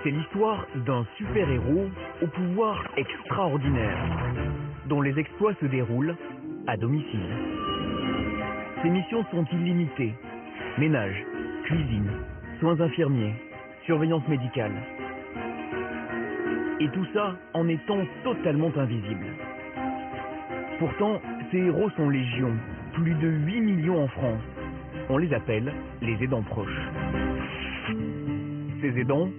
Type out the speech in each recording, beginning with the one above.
C'est l'histoire d'un super-héros au pouvoir extraordinaire, dont les exploits se déroulent à domicile. Ses missions sont illimitées. Ménage, cuisine, soins infirmiers, surveillance médicale. Et tout ça en étant totalement invisible. Pourtant, ces héros sont légion, plus de 8 millions en France. On les appelle les aidants proches. Ces aidants,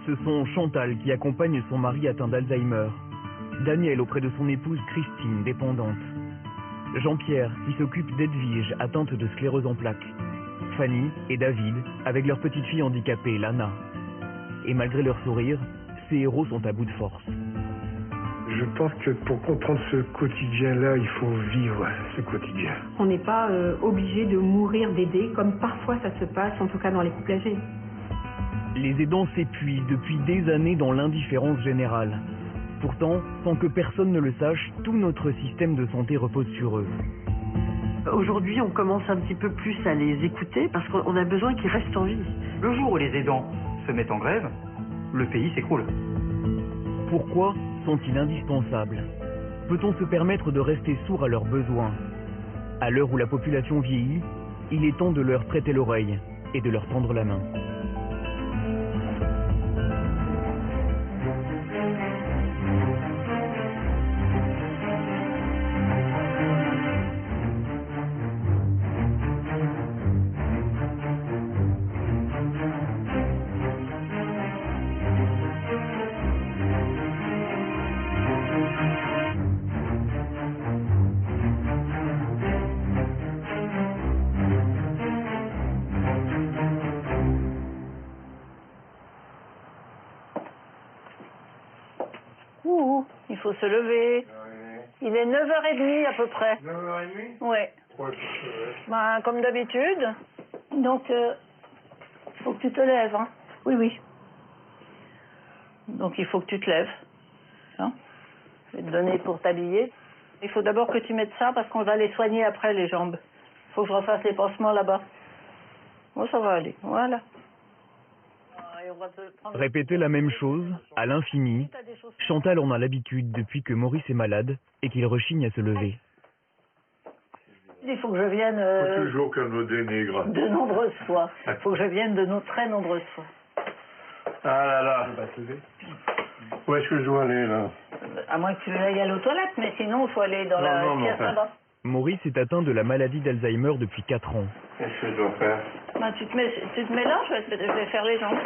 ce sont Chantal qui accompagne son mari atteint d'Alzheimer, Daniel auprès de son épouse Christine, dépendante, Jean-Pierre qui s'occupe d'Edwige, atteinte de sclérose en plaques, Fanny et David avec leur petite fille handicapée, Lana. Et malgré leur sourire, ces héros sont à bout de force. Je pense que pour comprendre ce quotidien-là, il faut vivre ce quotidien. On n'est pas obligé de mourir d'aider, comme parfois ça se passe, en tout cas dans les couples âgés. Les aidants s'épuisent depuis des années dans l'indifférence générale. Pourtant, sans que personne ne le sache, tout notre système de santé repose sur eux. Aujourd'hui, on commence un petit peu plus à les écouter parce qu'on a besoin qu'ils restent en vie. Le jour où les aidants se mettent en grève, le pays s'écroule. Pourquoi sont-ils indispensables? Peut-on se permettre de rester sourd à leurs besoins? À l'heure où la population vieillit, il est temps de leur prêter l'oreille et de leur tendre la main. Il faut se lever. Il est 9h30 à peu près. 9h30? Ouais. Pourquoi tu te lèves? Ben, comme d'habitude. Donc, il faut que tu te lèves. Hein. Oui, oui. Donc, il faut que tu te lèves. Hein. Je vais te donner pour t'habiller. Il faut d'abord que tu mettes ça parce qu'on va les soigner après, les jambes. Il faut que je refasse les pansements là-bas. Bon, ça va aller. Voilà. Répéter la même chose, à l'infini, Chantal en a l'habitude depuis que Maurice est malade et qu'il rechigne à se lever. Il faut que je vienne Toujours qu'elle me dénigre. de nombreuses fois. Il faut que je vienne de très nombreuses fois. Ah là là. Où est-ce que je dois aller là? À moins que tu ailles aller aux toilettes, mais sinon, il faut aller dans la pièce là-bas. Maurice est atteint de la maladie d'Alzheimer depuis 4 ans. Qu'est-ce que je dois faire? Ben, tu te mets là, je vais faire les jambes.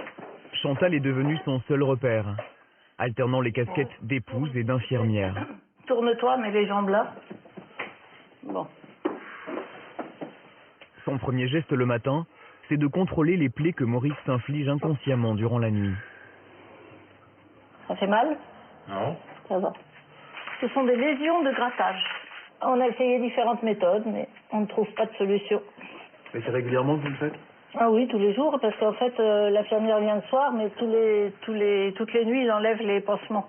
Chantal est devenue son seul repère, alternant les casquettes d'épouse et d'infirmière. Tourne-toi, mets les jambes là. Bon. Son premier geste le matin, c'est de contrôler les plaies que Maurice s'inflige inconsciemment durant la nuit. Ça fait mal? Non. Ça va. Ce sont des lésions de grattage. On a essayé différentes méthodes, mais on ne trouve pas de solution. Mais c'est régulièrement que vous le faites? Ah oui, tous les jours, parce qu'en fait, l'infirmière vient le soir, mais toutes les nuits, il enlève les pansements.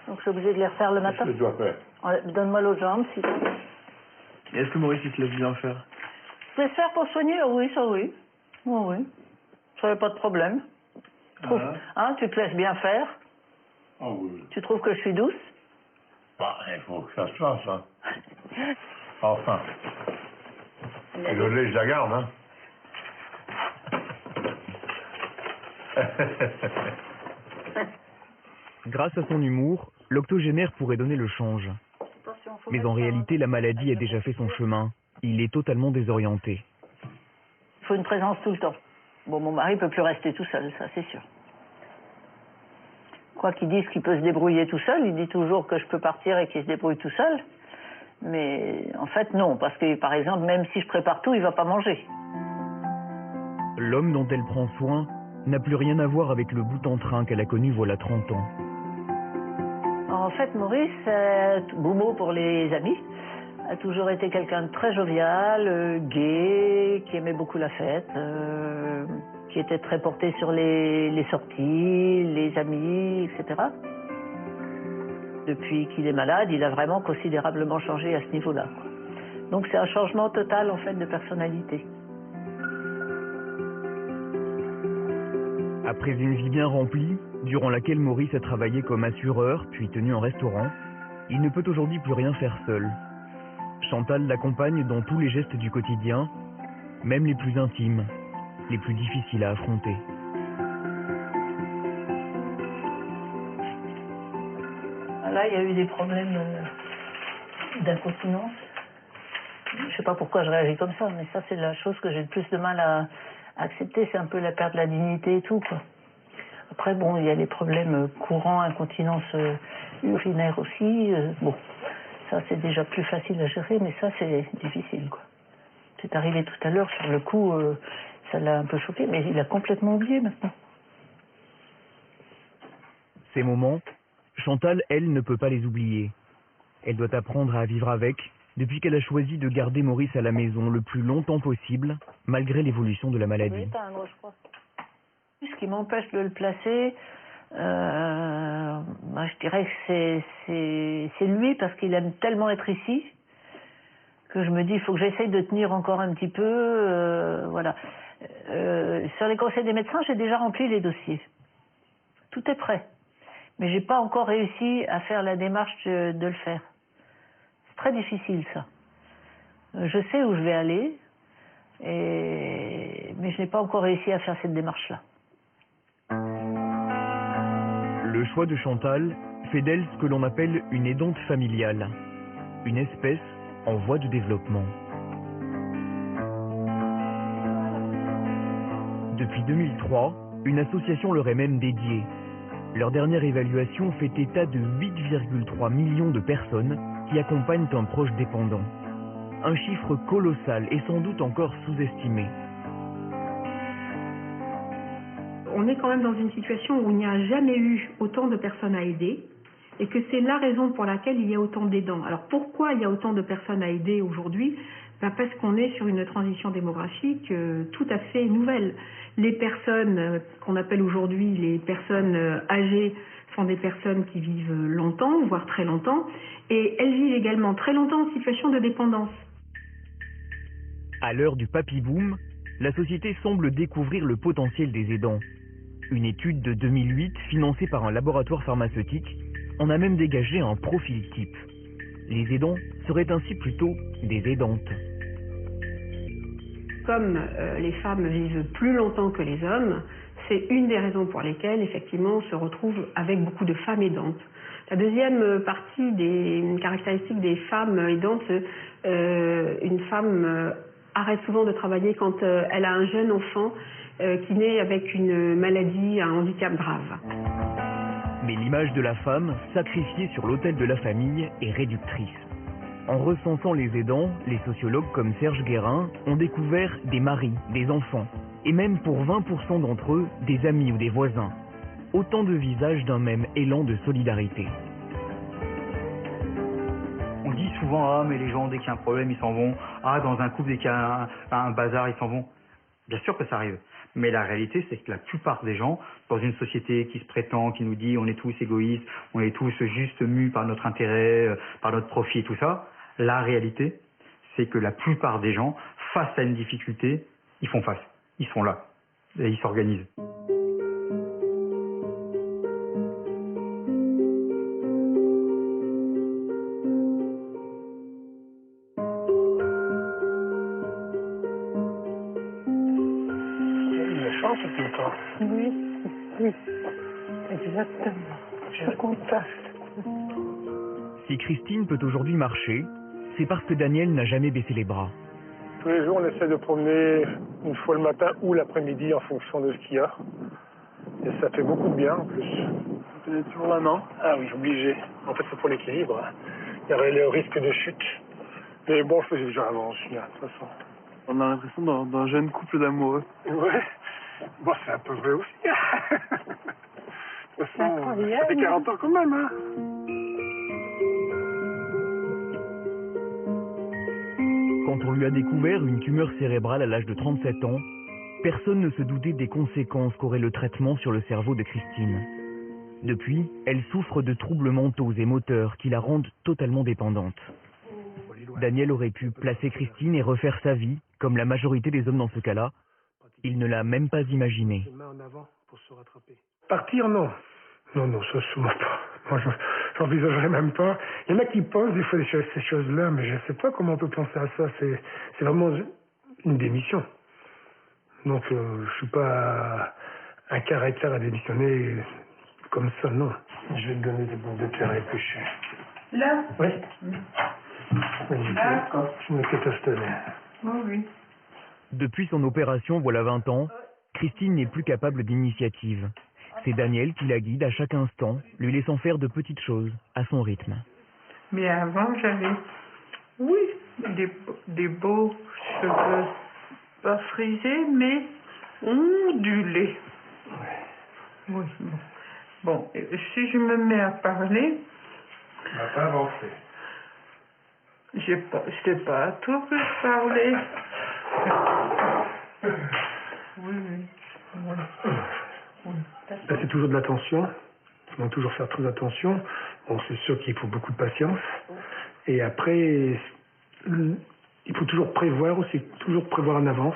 Donc je suis obligée de les refaire le matin. Qu'est-ce que je dois faire? Donne-moi l'autre jambe, si tu veux. Et est-ce que Maurice il se laisse bien faire? Je vais faire pour soigner? Oui, ça oui. Oui, oui. Ça n'a pas de problème. Hein, tu te laisses bien faire? Ah oui. Tu trouves que je suis douce? Bah, il faut que ça se fasse, hein. Enfin. Et le lait, je la garde, hein. Grâce à son humour, l'octogénaire pourrait donner le change. Mais en réalité, la maladie a déjà fait son chemin. Il est totalement désorienté. Il faut une présence tout le temps. Bon, mon mari peut plus rester tout seul, ça c'est sûr. Quoi qu'il dise qu'il peut se débrouiller tout seul, il dit toujours que je peux partir et qu'il se débrouille tout seul. Mais en fait, non, parce que par exemple, même si je prépare tout, il va pas manger. L'homme dont elle prend soin n'a plus rien à voir avec le bout en train qu'elle a connu voilà 30 ans. En fait, Maurice, Boumo pour les amis, a toujours été quelqu'un de très jovial, gai, qui aimait beaucoup la fête, qui était très porté sur les sorties, les amis, etc. Depuis qu'il est malade, il a vraiment considérablement changé à ce niveau-là. Donc c'est un changement total en fait de personnalité. Après une vie bien remplie, durant laquelle Maurice a travaillé comme assureur, puis tenu un restaurant, il ne peut aujourd'hui plus rien faire seul. Chantal l'accompagne dans tous les gestes du quotidien, même les plus intimes, les plus difficiles à affronter. Là, il y a eu des problèmes d'incontinence. Je ne sais pas pourquoi je réagis comme ça, mais ça, c'est la chose que j'ai le plus de mal à accepter. C'est un peu la perte de la dignité et tout, quoi. Après, bon, il y a les problèmes courants, incontinence urinaire aussi. Bon, ça, c'est déjà plus facile à gérer, mais ça, c'est difficile, quoi. C'est arrivé tout à l'heure, sur le coup, ça l'a un peu choqué, mais il a complètement oublié maintenant. Ces moments, Chantal, elle, ne peut pas les oublier. Elle doit apprendre à vivre avec, depuis qu'elle a choisi de garder Maurice à la maison le plus longtemps possible, malgré l'évolution de la maladie. Ce qui m'empêche de le placer, je dirais que c'est lui, parce qu'il aime tellement être ici, que je me dis, il faut que j'essaye de tenir encore un petit peu, voilà. Sur les conseils des médecins, j'ai déjà rempli les dossiers. Tout est prêt. Mais j'ai pas encore réussi à faire la démarche de le faire. C'est très difficile, ça. Je sais où je vais aller, mais je n'ai pas encore réussi à faire cette démarche-là. Le choix de Chantal fait d'elle ce que l'on appelle une aidante familiale, une espèce en voie de développement. Depuis 2003, une association leur est même dédiée. Leur dernière évaluation fait état de 8,3 millions de personnes qui accompagnent un proche dépendant. Un chiffre colossal et sans doute encore sous-estimé. On est quand même dans une situation où il n'y a jamais eu autant de personnes à aider et que c'est la raison pour laquelle il y a autant d'aidants. Alors pourquoi il y a autant de personnes à aider aujourd'hui ? Parce qu'on est sur une transition démographique tout à fait nouvelle. Les personnes qu'on appelle aujourd'hui les personnes âgées sont des personnes qui vivent longtemps, voire très longtemps, et elles vivent également très longtemps en situation de dépendance. À l'heure du papy-boom, la société semble découvrir le potentiel des aidants. Une étude de 2008, financée par un laboratoire pharmaceutique, en a même dégagé un profil type. Les aidants seraient ainsi plutôt des aidantes. Comme les femmes vivent plus longtemps que les hommes, c'est une des raisons pour lesquelles, effectivement, on se retrouve avec beaucoup de femmes aidantes. La deuxième partie des caractéristiques des femmes aidantes, une femme arrête souvent de travailler quand elle a un jeune enfant qui naît avec une maladie, un handicap grave. Mais l'image de la femme, sacrifiée sur l'autel de la famille, est réductrice. En recensant les aidants, les sociologues comme Serge Guérin ont découvert des maris, des enfants, et même pour 20% d'entre eux, des amis ou des voisins. Autant de visages d'un même élan de solidarité. On dit souvent, ah mais les gens dès qu'il y a un problème ils s'en vont, ah dans un couple dès qu'il y a un bazar ils s'en vont. Bien sûr que ça arrive, mais la réalité c'est que la plupart des gens, dans une société qui se prétend, qui nous dit on est tous égoïstes, on est tous juste mus par notre intérêt, par notre profit et tout ça, la réalité c'est que la plupart des gens, face à une difficulté, ils font face, ils sont là, et ils s'organisent. Oui, oui, exactement. Je suis contente. Si Christine peut aujourd'hui marcher, c'est parce que Daniel n'a jamais baissé les bras. Tous les jours, on essaie de promener une fois le matin ou l'après-midi en fonction de ce qu'il y a. Et ça fait beaucoup de bien en plus. Vous tenez toujours la main? Ah oui, obligé. En fait, c'est pour l'équilibre. Il y aurait le risque de chute. Mais bon, je faisais déjà avant aussi, de toute façon. On a l'impression d'un jeune couple d'amoureux. Ouais. Bon, c'est un peu vrai aussi. De toute façon, ça fait 40 ans quand même, hein. Quand on lui a découvert une tumeur cérébrale à l'âge de 37 ans, personne ne se doutait des conséquences qu'aurait le traitement sur le cerveau de Christine. Depuis, elle souffre de troubles mentaux et moteurs qui la rendent totalement dépendante. Daniel aurait pu placer Christine et refaire sa vie, comme la majorité des hommes dans ce cas-là. Il ne l'a même pas imaginé. pour se rattraper. Partir, non. Non, ça se moi pas. Moi, j'envisagerais même pas. Il y en a qui pensent des fois ces choses-là, mais je sais pas comment on peut penser à ça. C'est vraiment une démission. Donc, je suis pas un caractère à démissionner comme ça, non. Je vais te donner des bouts de terre à éplucher. Là? Oui. D'accord. Je me catastrophe. Oui. Depuis son opération, voilà 20 ans, Christine n'est plus capable d'initiative. C'est Daniel qui la guide à chaque instant, lui laissant faire de petites choses à son rythme. Mais avant, j'avais, oui, des beaux cheveux, pas frisés, mais ondulés. Oui, bon. Bon, si je me mets à parler... On va pas avancer. C'est pas à toi que je parlais. Oui. C'est toujours de l'attention. Il faut toujours faire très attention. Bon, c'est sûr qu'il faut beaucoup de patience. Et après, il faut toujours prévoir aussi, toujours prévoir en avance.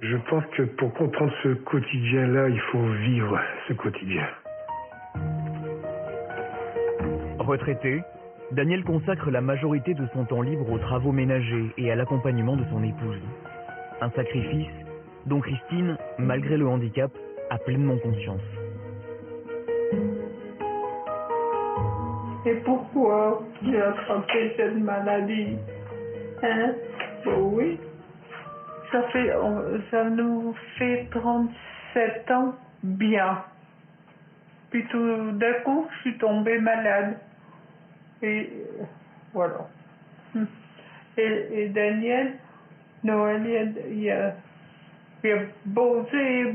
Je pense que pour comprendre ce quotidien-là, il faut vivre ce quotidien. Retraité, Daniel consacre la majorité de son temps libre aux travaux ménagers et à l'accompagnement de son épouse. Un sacrifice dont Christine, malgré le handicap, a pleinement conscience. Et pourquoi j'ai attrapé cette maladie? Hein? Oh oui. Ça nous fait 37 ans bien. Puis tout d'un coup, je suis tombée malade. Et voilà. Et Daniel, Noël, il a bossé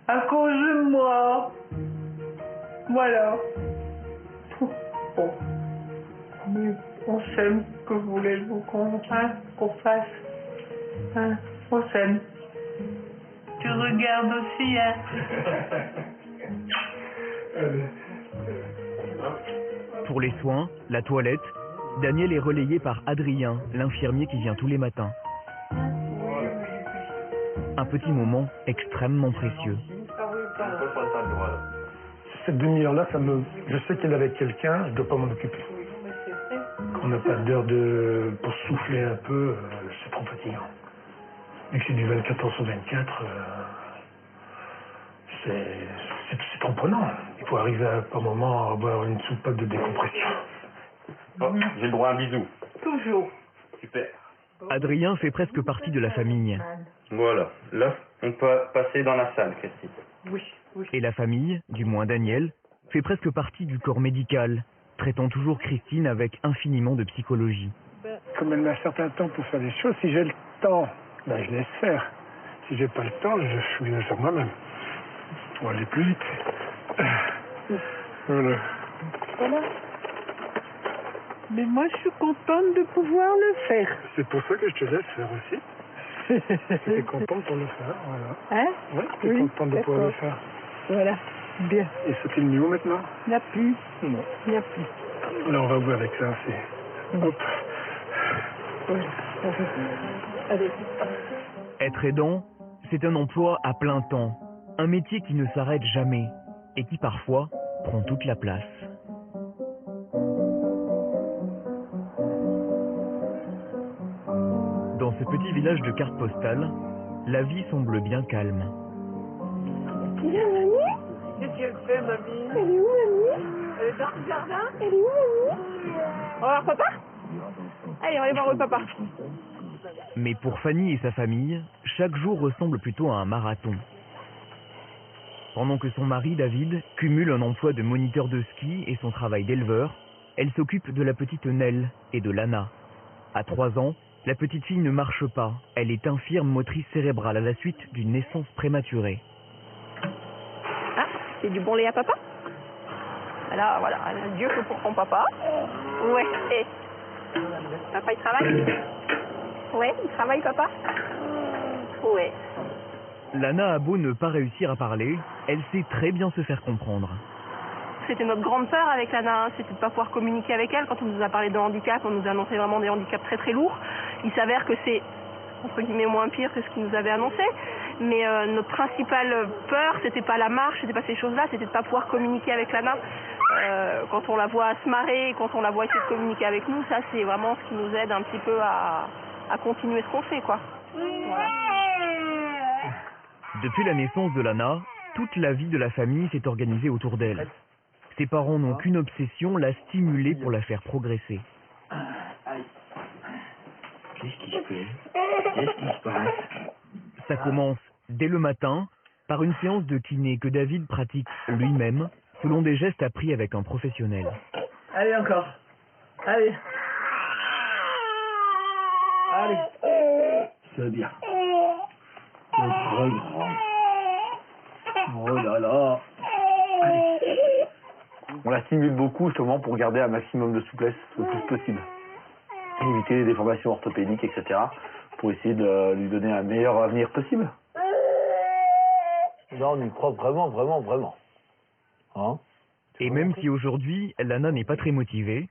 à cause de moi. Voilà. Bon. Mais on s'aime, que voulez-vous qu'on fasse? Hein? On s'aime. Tu regardes aussi, hein? Pour les soins, la toilette, Daniel est relayé par Adrien, l'infirmier qui vient tous les matins. Un petit moment extrêmement précieux. Cette demi-heure-là, je sais qu'elle est avec quelqu'un, je ne dois pas m'en occuper. On n'a pas d'heure pour souffler un peu, c'est trop fatigant. Et que c'est du 24 heures sur 24, c'est trop prenant. Il faut arriver à un moment à avoir une soupape de décompression. Oh, j'ai le droit à un bisou. Toujours. Super. Adrien fait presque partie de la famille. Voilà, là, on peut passer dans la salle, Christine. Oui. Et la famille, du moins Daniel, fait presque partie du corps médical, traitant toujours Christine avec infiniment de psychologie. Comme elle met un certain temps pour faire des choses, si j'ai le temps, ben je laisse faire. Si j'ai pas le temps, je suis bien sur moi-même. On va aller plus vite. Voilà. Mais moi, je suis contente de pouvoir le faire. C'est pour ça que je te laisse faire aussi. J'étais contente pour le faire, voilà. Hein? Ouais, j'étais contente de pouvoir le faire. Voilà, bien. Et ça fait mieux maintenant? Il n'y a plus. Non. Il n'y a plus. Alors on va voir avec ça, c'est... Hop. Voilà. Allez. Être aidant, c'est un emploi à plein temps, un métier qui ne s'arrête jamais et qui parfois prend toute la place. Dans ce petit village de carte postale, la vie semble bien calme. Il est où, mamie? Qu'est-ce qu'elle fait, mamie? Elle est où, mamie? Elle est dans le jardin? Elle est où, mamie? On va voir papa? Allez, on va aller voir le papa. Mais pour Fanny et sa famille, chaque jour ressemble plutôt à un marathon. Pendant que son mari, David, cumule un emploi de moniteur de ski et son travail d'éleveur, elle s'occupe de la petite Nell et de Lana. À 3 ans, la petite fille ne marche pas. Elle est infirme motrice cérébrale à la suite d'une naissance prématurée. Ah, c'est du bon lait à papa? Voilà, Dieu que pour ton papa. Ouais, et papa il travaille? Ouais, il travaille papa? Ouais. Lana a beau ne pas réussir à parler, elle sait très bien se faire comprendre. C'était notre grande peur avec Lana, c'était de ne pas pouvoir communiquer avec elle. Quand on nous a parlé de handicap, on nous a annoncé vraiment des handicaps très très lourds. Il s'avère que c'est entre guillemets moins pire que ce qu'ils nous avaient annoncé. Mais notre principale peur, c'était pas la marche, c'était pas ces choses-là, c'était de pas pouvoir communiquer avec Lana. Quand on la voit se marrer, quand on la voit essayer de communiquer avec nous, ça c'est vraiment ce qui nous aide un petit peu à continuer ce qu'on fait, quoi. Voilà. Depuis la naissance de Lana, toute la vie de la famille s'est organisée autour d'elle. Ses parents n'ont qu'une obsession, la stimuler pour la faire progresser. Qu'est-ce qui se fait? Qu'est-ce qui se passe? Ça commence dès le matin par une séance de kiné que David pratique lui-même selon des gestes appris avec un professionnel. Allez encore. Allez. Allez. C'est bien. C'est très grand. Oh là là. Allez. On la stimule beaucoup justement pour garder un maximum de souplesse le plus possible. Et éviter les déformations orthopédiques, etc. pour essayer de lui donner un meilleur avenir possible. Là, on y croit vraiment, vraiment, vraiment. Hein? Et même si aujourd'hui, Lana n'est pas très motivée,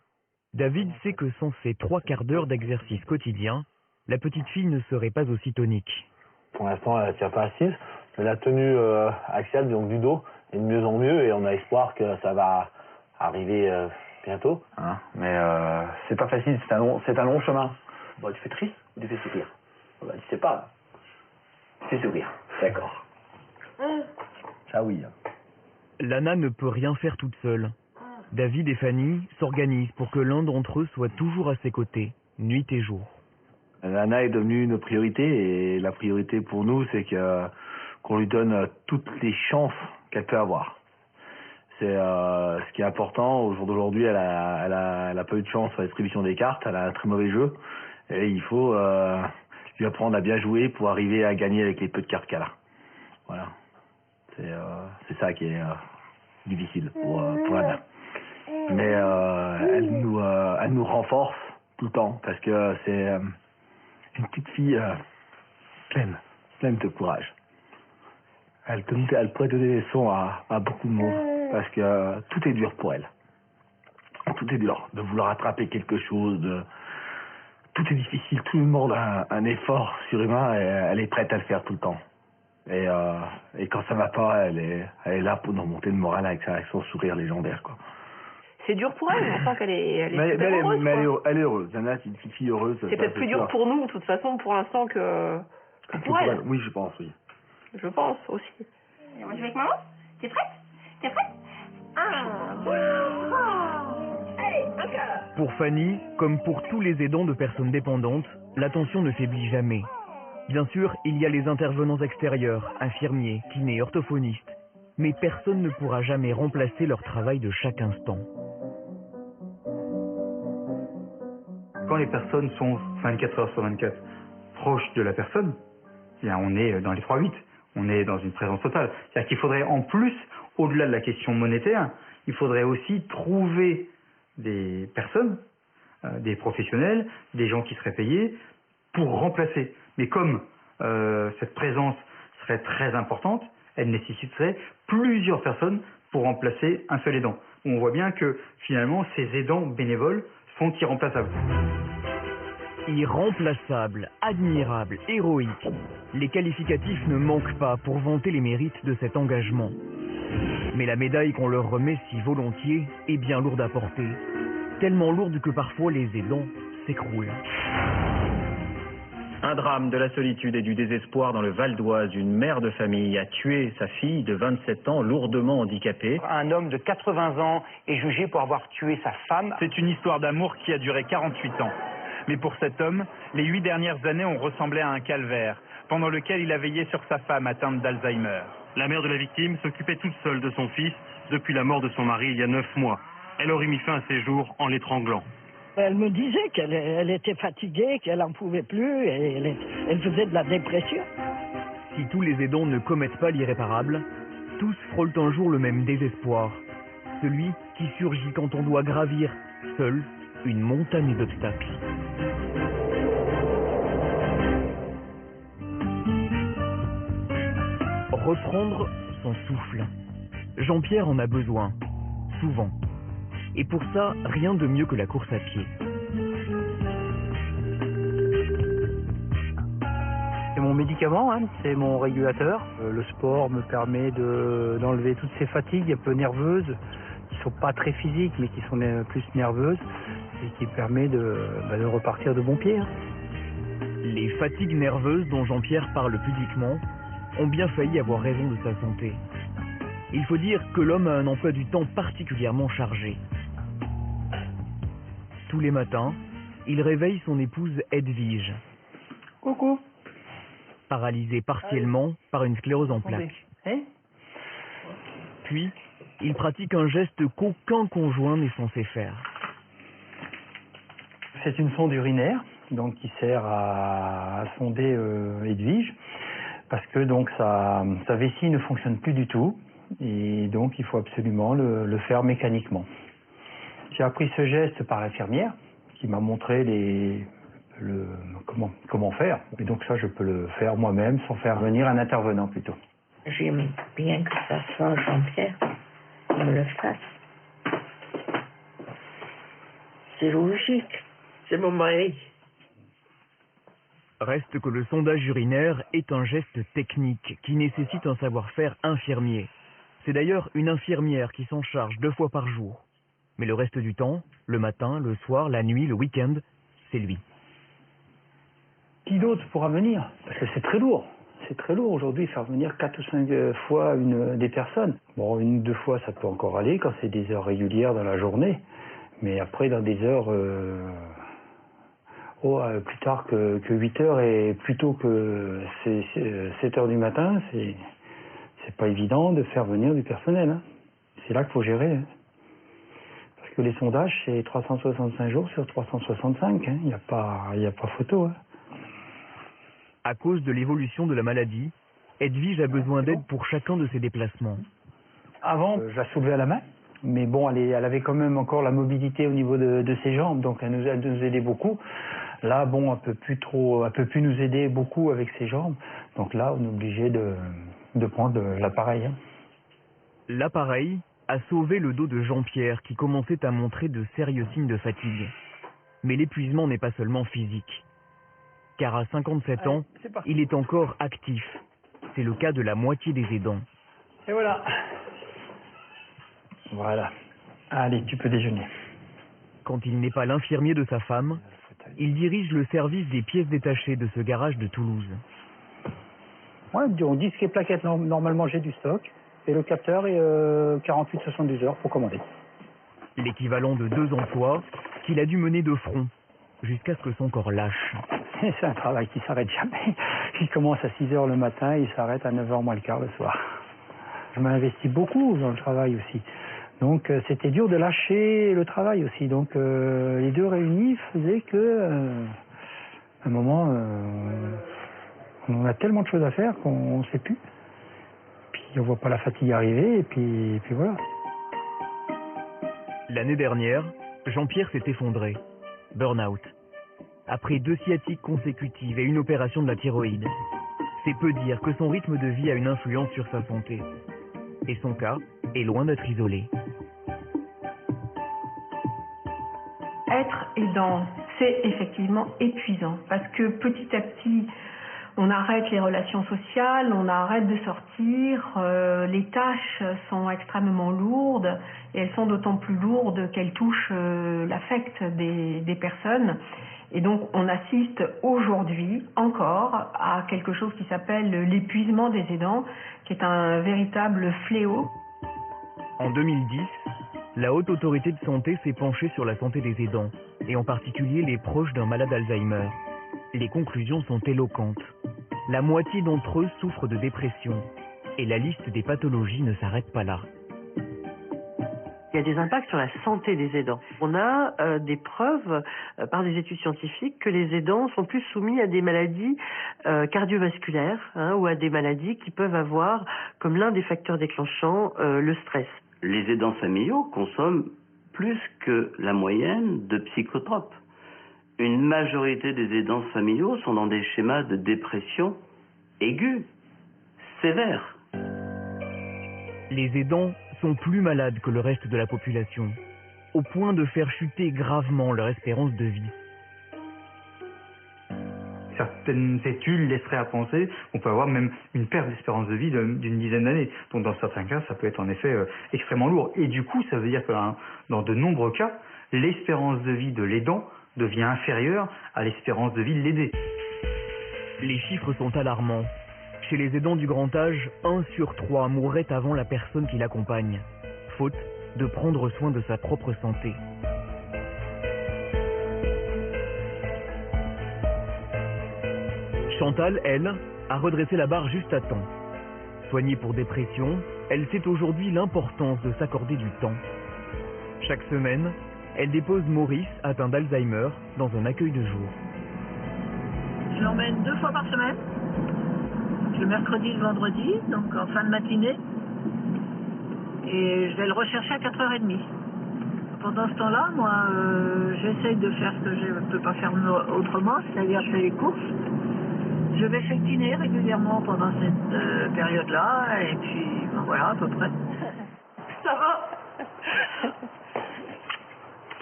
David sait que sans ces 3/4 d'heure d'exercice quotidien, la petite fille ne serait pas aussi tonique. Pour l'instant, elle ne tient pas assise, mais la tenue axiale, donc du dos, est de mieux en mieux et on a espoir que ça va arriver bientôt. Hein, mais c'est pas facile, c'est un long chemin. Bon, tu fais triste ou tu fais sourire? Bah, tu sais pas. Tu fais sourire. D'accord. Ça oui. Lana ne peut rien faire toute seule. David et Fanny s'organisent pour que l'un d'entre eux soit toujours à ses côtés, nuit et jour. Lana est devenue une priorité et la priorité pour nous, c'est qu'on lui donne toutes les chances qu'elle peut avoir. C'est ce qui est important. Au jour d'aujourd'hui, elle a pas eu de chance sur la distribution des cartes, elle a un très mauvais jeu et il faut lui apprendre à bien jouer pour arriver à gagner avec les peu de cartes qu'elle a. Voilà. C'est ça qui est difficile pour Lana. Mais elle nous renforce tout le temps parce que c'est une petite fille pleine de courage. Elle pourrait donner des leçons à beaucoup de monde parce que tout est dur pour elle. Tout est dur de vouloir attraper quelque chose. Tout est difficile, tout le monde a un effort surhumain et elle est prête à le faire tout le temps. Et quand ça va pas, elle est là pour nous monter le moral avec son sourire légendaire, quoi. C'est dur pour elle, mais on sent qu'elle est heureuse. Mais elle est heureuse. Lana, c'est une petite fille heureuse. C'est peut-être plus dur pour nous, de toute façon, pour l'instant, que pour elle. Oui, je pense, oui. Je pense aussi. On va jouer avec maman? T'es prête? T'es prête? Allez, encore. Pour Fanny, comme pour tous les aidants de personnes dépendantes, l'attention ne faiblit jamais. Bien sûr, il y a les intervenants extérieurs, infirmiers, kinés, orthophonistes, mais personne ne pourra jamais remplacer leur travail de chaque instant. Quand les personnes sont 24 heures sur 24 proches de la personne, eh bien on est dans les 3/8, on est dans une présence totale. C'est-à-dire qu'il faudrait en plus, au-delà de la question monétaire, il faudrait aussi trouver des personnes, des professionnels, des gens qui seraient payés pour remplacer. Mais comme cette présence serait très importante, elle nécessiterait plusieurs personnes pour remplacer un seul aidant. On voit bien que finalement ces aidants bénévoles sont irremplaçables. Irremplaçable, admirable, héroïque. Les qualificatifs ne manquent pas pour vanter les mérites de cet engagement. Mais la médaille qu'on leur remet si volontiers est bien lourde à porter. Tellement lourde que parfois les aidants s'écroulent. Un drame de la solitude et du désespoir dans le Val d'Oise. Une mère de famille a tué sa fille de 27 ans, lourdement handicapée. Un homme de 80 ans est jugé pour avoir tué sa femme. C'est une histoire d'amour qui a duré 48 ans. Mais pour cet homme, les 8 dernières années ont ressemblé à un calvaire, pendant lequel il a veillé sur sa femme atteinte d'Alzheimer. La mère de la victime s'occupait toute seule de son fils depuis la mort de son mari il y a 9 mois. Elle aurait mis fin à ses jours en l'étranglant. Elle me disait qu'elle était fatiguée, qu'elle n'en pouvait plus, et elle faisait de la dépression. Si tous les aidants ne commettent pas l'irréparable, tous frôlent un jour le même désespoir. Celui qui surgit quand on doit gravir, seul, une montagne d'obstacles. Reprendre son souffle. Jean-Pierre en a besoin, souvent. Et pour ça, rien de mieux que la course à pied. C'est mon mon médicament, hein, c'est mon régulateur. Le sport me permet d'enlever toutes ces fatigues un peu nerveuses, qui sont pas très physiques, mais qui sont plus nerveuses, et qui permet de repartir de bon pied. Hein. Les fatigues nerveuses dont Jean-Pierre parle pudiquement ont bien failli avoir raison de sa santé. Il faut dire que l'homme a un emploi du temps particulièrement chargé. Tous les matins, il réveille son épouse Edwige. Coucou. Paralysée partiellement par une sclérose en plaques. Puis, il pratique un geste qu'aucun conjoint n'est censé faire. C'est une sonde urinaire, donc qui sert à sonder Edwige, parce que donc sa vessie ne fonctionne plus du tout, et donc il faut absolument le faire mécaniquement. J'ai appris ce geste par l'infirmière, qui m'a montré comment faire, et donc ça je peux le faire moi-même sans faire venir un intervenant plutôt. J'aime bien que ça soit Jean-Pierre qui me le fasse. C'est logique, c'est mon mari. Reste que le sondage urinaire est un geste technique qui nécessite un savoir-faire infirmier. C'est d'ailleurs une infirmière qui s'en charge 2 fois par jour. Mais le reste du temps, le matin, le soir, la nuit, le week-end, c'est lui. Qui d'autre pourra venir? Parce que c'est très lourd. C'est très lourd aujourd'hui, faire venir 4 ou 5 fois des personnes. Bon, 1 ou 2 fois, ça peut encore aller quand c'est des heures régulières dans la journée. Mais après, dans des heures plus tard que 8 heures et plus tôt que 7 heures du matin, c'est pas évident de faire venir du personnel. Hein. C'est là qu'il faut gérer. Hein. Parce que les sondages, c'est 365 jours sur 365. Hein. Il n'y a pas photo. Hein. À cause de l'évolution de la maladie, Edwige a besoin d'aide pour chacun de ses déplacements. Avant, je la soulevais à la main, mais bon, elle avait quand même encore la mobilité au niveau de ses jambes, donc elle nous aidait beaucoup. Là, bon, elle peut plus nous aider beaucoup avec ses jambes, donc là, on est obligé de prendre l'appareil. Hein. L'appareil a sauvé le dos de Jean-Pierre qui commençait à montrer de sérieux signes de fatigue. Mais l'épuisement n'est pas seulement physique. Car à 57 ans, il est encore actif. C'est le cas de la moitié des aidants. Et voilà. Voilà. Allez, tu peux déjeuner. Quand il n'est pas l'infirmier de sa femme, il dirige le service des pièces détachées de ce garage de Toulouse. Ouais, on disque et plaquettes, normalement j'ai du stock. Et le capteur est 48-72 heures pour commander. L'équivalent de 2 emplois qu'il a dû mener de front, jusqu'à ce que son corps lâche. C'est un travail qui s'arrête jamais. Il commence à 6 heures le matin et il s'arrête à 9 heures moins le quart le soir. Je m'investis beaucoup dans le travail aussi. Donc c'était dur de lâcher le travail aussi. Donc les deux réunis faisaient que à un moment on a tellement de choses à faire qu'on ne sait plus. Puis on voit pas la fatigue arriver et puis voilà. L'année dernière, Jean-Pierre s'est effondré. Burn-out. Après 2 sciatiques consécutives et une opération de la thyroïde. C'est peu dire que son rythme de vie a une influence sur sa santé. Et son cas est loin d'être isolé. Être aidant, c'est effectivement épuisant parce que petit à petit, on arrête les relations sociales, on arrête de sortir, les tâches sont extrêmement lourdes et elles sont d'autant plus lourdes qu'elles touchent l'affect des personnes. Et donc on assiste aujourd'hui encore à quelque chose qui s'appelle l'épuisement des aidants, qui est un véritable fléau. En 2010, la Haute Autorité de Santé s'est penchée sur la santé des aidants, et en particulier les proches d'un malade Alzheimer. Les conclusions sont éloquentes. La moitié d'entre eux souffrent de dépression, et la liste des pathologies ne s'arrête pas là. Il y a des impacts sur la santé des aidants. On a des preuves par des études scientifiques que les aidants sont plus soumis à des maladies cardiovasculaires ou à des maladies qui peuvent avoir comme l'un des facteurs déclenchants le stress. Les aidants familiaux consomment plus que la moyenne de psychotropes. Une majorité des aidants familiaux sont dans des schémas de dépression aiguë, sévère. Les aidants sont plus malades que le reste de la population, au point de faire chuter gravement leur espérance de vie. certaines études laisseraient à penser qu'on peut avoir même une perte d'espérance de vie d'une dizaine d'années. Donc dans certains cas, ça peut être en effet extrêmement lourd. Et du coup, ça veut dire que dans de nombreux cas, l'espérance de vie de l'aidant devient inférieure à l'espérance de vie de l'aidé. Les chiffres sont alarmants. Chez les aidants du grand âge, 1 sur 3 mourrait avant la personne qui l'accompagne, faute de prendre soin de sa propre santé. Chantal, elle, a redressé la barre juste à temps. Soignée pour dépression, elle sait aujourd'hui l'importance de s'accorder du temps. Chaque semaine, elle dépose Maurice, atteint d'Alzheimer, dans un accueil de jour. Je l'emmène 2 fois par semaine, le mercredi et le vendredi, donc en fin de matinée. Et je vais le rechercher à 4h30. Pendant ce temps-là, moi, j'essaye de faire ce que je ne peux pas faire autrement, c'est-à-dire je fais les courses. Je vais chez le kiné régulièrement pendant cette période-là, et puis ben voilà, à peu près. Ça va?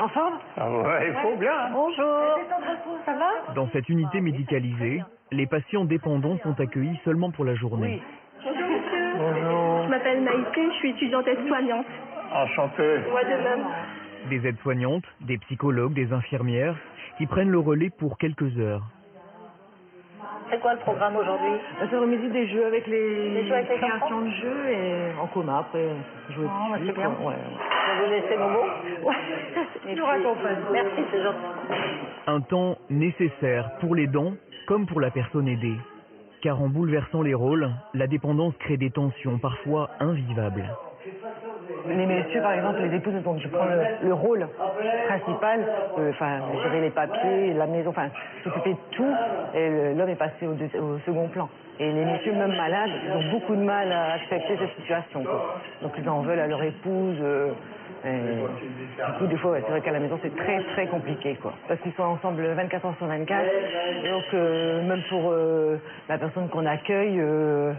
En forme? Ah ouais, il faut bien. Bonjour. Ça va? Dans cette unité médicalisée, les patients dépendants sont accueillis seulement pour la journée. Bonjour monsieur. Bonjour. Je m'appelle Maïté, je suis étudiante aide-soignante. Enchanté. Moi de même. Des aides-soignantes, des psychologues, des infirmières qui prennent le relais pour quelques heures. C'est quoi le programme aujourd'hui? C'est remédier des jeux avec les jeux avec les créations de jeux et en coma après jouer dessus. C'est bien. Ouais. Je vais vous laisser Momo. Ouais. Et Je vous raccompagne. Merci, c'est gentil. Un temps nécessaire pour l'aidant comme pour la personne aidée. Car en bouleversant les rôles, la dépendance crée des tensions parfois invivables. Les messieurs, par exemple, les épouses, donc je prends le rôle principal, gérer les papiers, la maison, s'occuper de tout, et l'homme est passé au second plan. Et les messieurs, même malades, ils ont beaucoup de mal à accepter cette situation, quoi. Donc ils en veulent à leur épouse. Du coup, des fois, c'est vrai qu'à la maison, c'est très très compliqué, quoi. Parce qu'ils sont ensemble 24 heures sur 24. Et donc, même pour la personne qu'on accueille,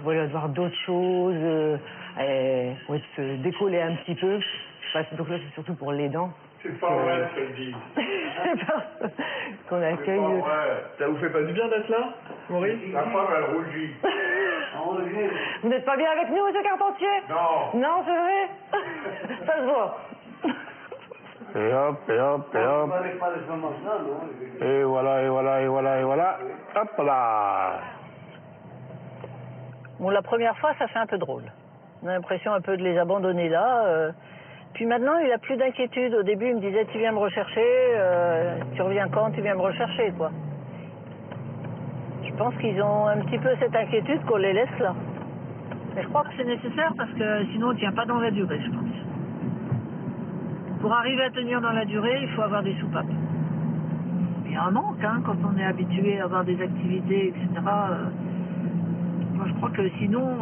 voilà, de voir d'autres choses, ouais, se décoller un petit peu. Donc là, c'est surtout pour l'aidant. C'est pas vrai ce qu'elle dit. Qu'on accueille. Ça vous fait pas du bien d'être là, Maurice? La femme, elle rougit. Vous n'êtes pas bien avec nous, monsieur Carpentier? Non. Non, c'est vrai? Ça se voit. Et hop, et hop, et hop. Et voilà, et voilà, et voilà, et voilà. Hop là. Bon, la première fois, ça fait un peu drôle. On a l'impression un peu de les abandonner là. Puis maintenant, il n'a plus d'inquiétude. Au début, il me disait, tu viens me rechercher, tu reviens quand, tu viens me rechercher, quoi. Je pense qu'ils ont un petit peu cette inquiétude qu'on les laisse là. Mais je crois que c'est nécessaire parce que sinon on ne tient pas dans la durée, je pense. Pour arriver à tenir dans la durée, il faut avoir des soupapes. Il y a un manque, hein, quand on est habitué à avoir des activités, etc. Moi, je crois que sinon,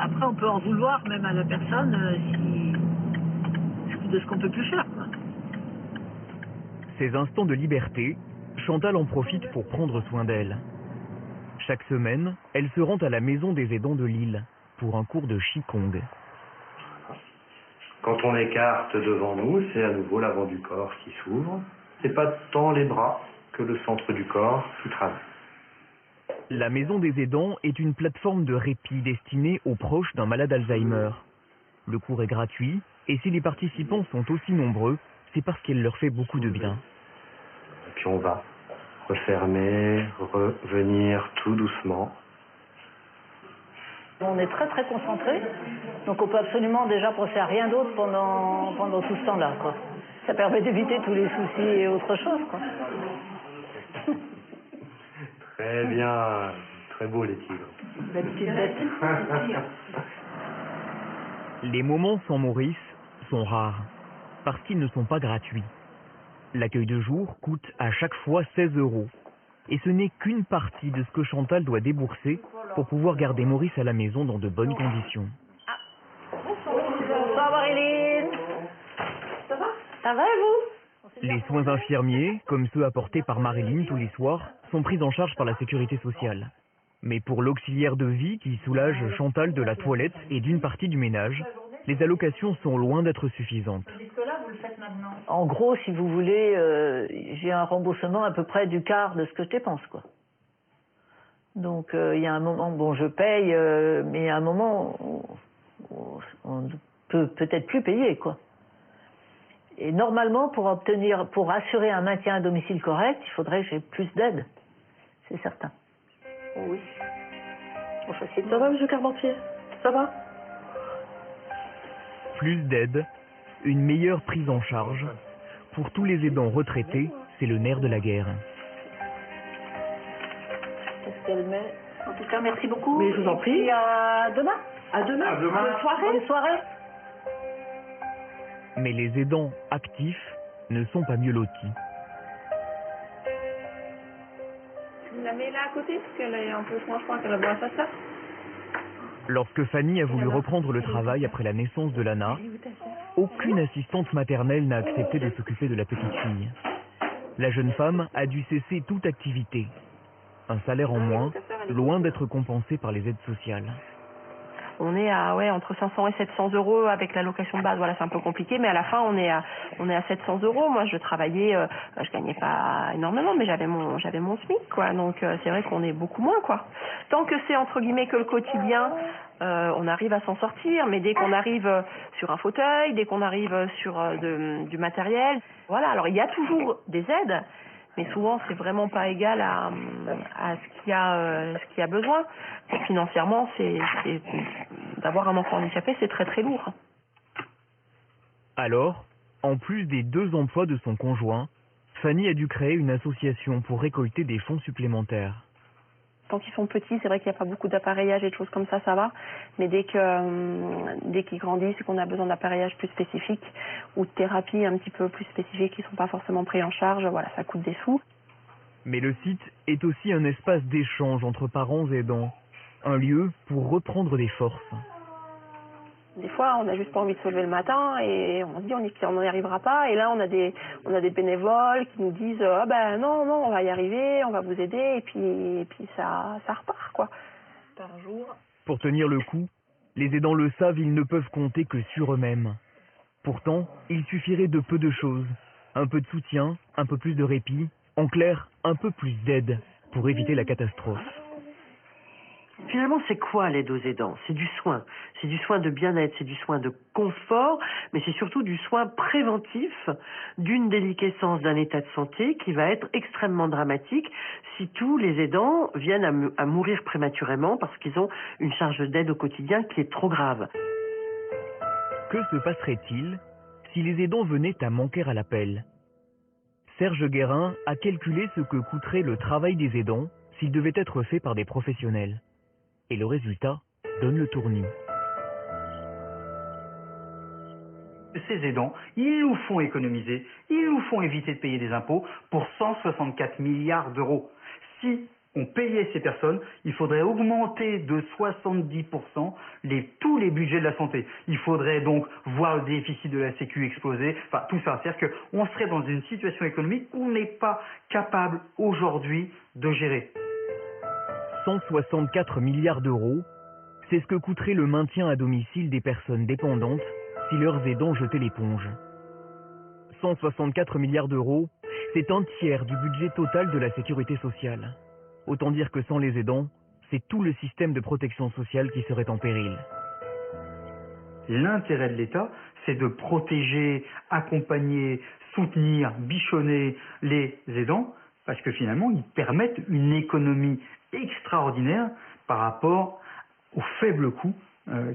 après, on peut en vouloir même à la personne de ce qu'on peut plus faire, quoi. Ces instants de liberté, Chantal en profite pour prendre soin d'elle. Chaque semaine, elle se rend à la maison des aidants de Lille pour un cours de Qigong. Quand on écarte devant nous, c'est à nouveau l'avant du corps qui s'ouvre. C'est pas tant les bras que le centre du corps qui travaille. La maison des aidants est une plateforme de répit destinée aux proches d'un malade Alzheimer. Le cours est gratuit et si les participants sont aussi nombreux, c'est parce qu'il leur fait beaucoup de bien. Et puis on va refermer, revenir tout doucement. On est très très concentré, donc on peut absolument déjà penser à rien d'autre pendant tout ce temps-là, quoi. Ça permet d'éviter tous les soucis et autre chose, quoi. Très bien, très beau les tigres. Belle petite bête. Les moments sans Maurice sont rares, parce qu'ils ne sont pas gratuits. L'accueil de jour coûte à chaque fois 16 €. Et ce n'est qu'une partie de ce que Chantal doit débourser pour pouvoir garder Maurice à la maison dans de bonnes conditions. Bonsoir Marilyn. Ça va et vous? Les soins infirmiers, comme ceux apportés par Marilyn tous les soirs, sont pris en charge par la sécurité sociale. Mais pour l'auxiliaire de vie qui soulage Chantal de la toilette et d'une partie du ménage, les allocations sont loin d'être suffisantes. En gros, si vous voulez, j'ai un remboursement à peu près du quart de ce que je dépense, quoi. Donc il y a un moment, bon, je paye, mais il y a un moment où on ne peut peut-être plus payer, quoi. Et normalement, pour assurer un maintien à domicile correct, il faudrait que j'ai plus d'aide, c'est certain. Oui. Ça va, monsieur Carpentier? Ça va? Plus d'aide, une meilleure prise en charge. Pour tous les aidants retraités, c'est le nerf de la guerre. Qu'est-ce qu'elle met? En tout cas, merci beaucoup. Mais je vous en prie. Et à demain. À demain. À demain. Bonne soirée. Bonne soirée. Mais les aidants actifs ne sont pas mieux lotis. Tu la mets là à côté parce qu'elle est un peu franchement qu'elle a besoin de ça. Lorsque Fanny a voulu reprendre le travail après la naissance de Lana, aucune assistante maternelle n'a accepté de s'occuper de la petite fille. La jeune femme a dû cesser toute activité. Un salaire en moins, loin d'être compensé par les aides sociales. On est à entre 500 et 700 euros avec l'allocation de base. Voilà, c'est un peu compliqué, mais à la fin on est à 700 euros. Moi, je travaillais, je gagnais pas énormément, mais j'avais mon SMIC, quoi. Donc c'est vrai qu'on est beaucoup moins, quoi. Tant que c'est entre guillemets que le quotidien, on arrive à s'en sortir. Mais dès qu'on arrive sur un fauteuil, dès qu'on arrive sur du matériel, voilà. Alors il y a toujours des aides. Mais souvent, c'est vraiment pas égal à ce qu'il y a besoin. Et financièrement, d'avoir un enfant handicapé, c'est très très lourd. Alors, en plus des 2 emplois de son conjoint, Fanny a dû créer une association pour récolter des fonds supplémentaires. Tant qu'ils sont petits, c'est vrai qu'il n'y a pas beaucoup d'appareillage et de choses comme ça, ça va. Mais dès qu'ils grandissent et qu'on a besoin d'appareillage plus spécifique ou de thérapie un petit peu plus spécifique qui ne sont pas forcément pris en charge, voilà, ça coûte des sous. Mais le site est aussi un espace d'échange entre parents aidants, un lieu pour reprendre des forces. Des fois, on n'a juste pas envie de se lever le matin et on se dit qu'on n'y arrivera pas. Et là, on a des bénévoles qui nous disent ah ben non, on va y arriver, on va vous aider. Et puis ça repart, quoi. Par jour. Pour tenir le coup, les aidants le savent, ils ne peuvent compter que sur eux-mêmes. Pourtant, il suffirait de peu de choses. Un peu de soutien, un peu plus de répit, en clair, un peu plus d'aide pour éviter la catastrophe. Finalement, c'est quoi l'aide aux aidants? C'est du soin. C'est du soin de bien-être, c'est du soin de confort, mais c'est surtout du soin préventif d'une déliquescence d'un état de santé qui va être extrêmement dramatique si tous les aidants viennent à mourir prématurément parce qu'ils ont une charge d'aide au quotidien qui est trop grave. Que se passerait-il si les aidants venaient à manquer à l'appel? Serge Guérin a calculé ce que coûterait le travail des aidants s'il devait être fait par des professionnels. Et le résultat donne le tournis. Ces aidants, ils nous font économiser, ils nous font éviter de payer des impôts pour 164 milliards d'euros. Si on payait ces personnes, il faudrait augmenter de 70% tous les budgets de la santé. Il faudrait donc voir le déficit de la Sécu exploser, enfin tout ça. C'est-à-dire qu'on serait dans une situation économique qu'on n'est pas capable aujourd'hui de gérer. 164 milliards d'euros, c'est ce que coûterait le maintien à domicile des personnes dépendantes si leurs aidants jetaient l'éponge. 164 milliards d'euros, c'est un tiers du budget total de la sécurité sociale. Autant dire que sans les aidants, c'est tout le système de protection sociale qui serait en péril. L'intérêt de l'État, c'est de protéger, accompagner, soutenir, bichonner les aidants, parce que finalement, ils permettent une économie extraordinaire par rapport au faible coût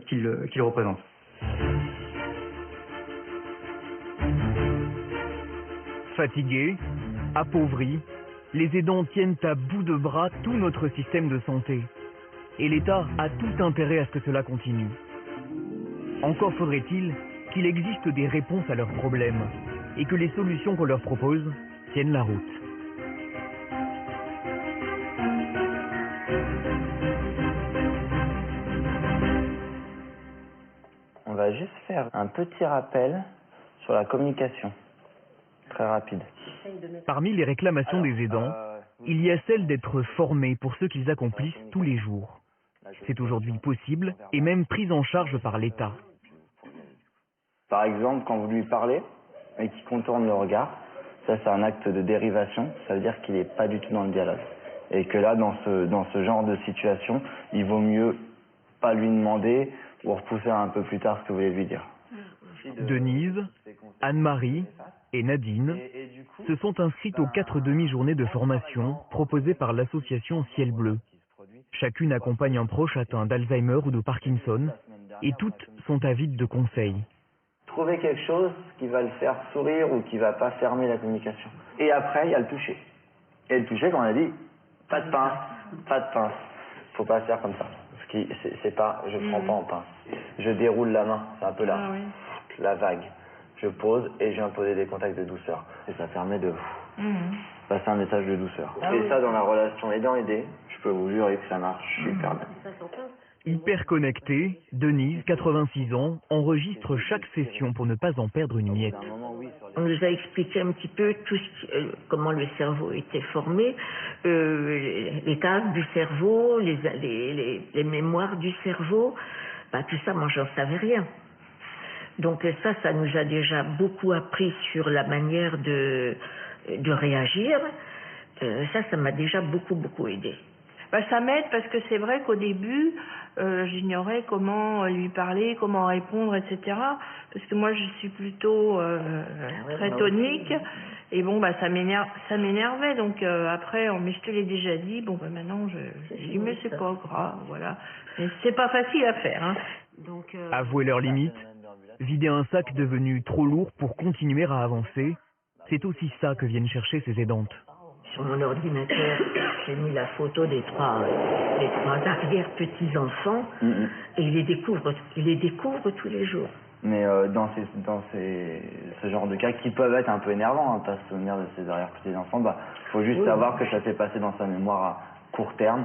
qu'ils représentent. Fatigués, appauvris, les aidants tiennent à bout de bras tout notre système de santé. Et l'État a tout intérêt à ce que cela continue. Encore faudrait-il qu'il existe des réponses à leurs problèmes et que les solutions qu'on leur propose tiennent la route. On va juste faire un petit rappel sur la communication, très rapide. Parmi les réclamations des aidants, il y a celle d'être formés pour ce qu'ils accomplissent tous les jours. C'est aujourd'hui possible et même pris en charge par l'État. Par exemple, quand vous lui parlez et qu'il contourne le regard, ça c'est un acte de dérivation, ça veut dire qu'il n'est pas du tout dans le dialogue. Et que là, dans ce genre de situation, il vaut mieux pas lui demander ou repousser un peu plus tard ce que vous voulez lui dire. Denise, Anne-Marie et Nadine se sont inscrites aux 4 demi-journées de formation proposées par l'association Ciel Bleu. Chacune accompagne un proche atteint d'Alzheimer ou de Parkinson et toutes sont avides de conseils. Trouver quelque chose qui va le faire sourire ou qui va pas fermer la communication. Et après, il y a le toucher. Et le toucher, comme on a dit, pas de pince, pas de pince. Faut pas faire comme ça. C'est pas, je prends pas en pince. Je déroule la main, c'est un peu la vague. Je pose et je viens poser des contacts de douceur. Et ça permet de passer un message de douceur. Et ça, dans la relation aidant-aidé, je peux vous jurer que ça marche super bien. Hyper connectée, Denise, 86 ans, enregistre chaque session pour ne pas en perdre une miette. On nous a expliqué un petit peu comment le cerveau était formé, les cases du cerveau, les mémoires du cerveau. Tout ça, moi, j'en savais rien. Donc ça nous a déjà beaucoup appris sur la manière de réagir. Ça m'a déjà beaucoup aidé. Ça m'aide parce que c'est vrai qu'au début, j'ignorais comment lui parler, comment répondre, etc. Parce que moi, je suis plutôt très tonique. Et bon, ça m'énervait. Donc après, mais je te l'ai déjà dit. Bon, maintenant, je dis, mais c'est pas grave, voilà. Mais c'est pas facile à faire. Hein. Donc, avouer leurs limites, vider un sac devenu trop lourd pour continuer à avancer, c'est aussi ça que viennent chercher ces aidantes. Sur mon ordinateur, j'ai mis la photo des trois arrière-petits-enfants et il les découvre tous les jours. Mais dans ce genre de cas qui peuvent être un peu énervants, pas se souvenir de ses arrière-petits-enfants, faut juste savoir que ça s'est passé dans sa mémoire à court terme,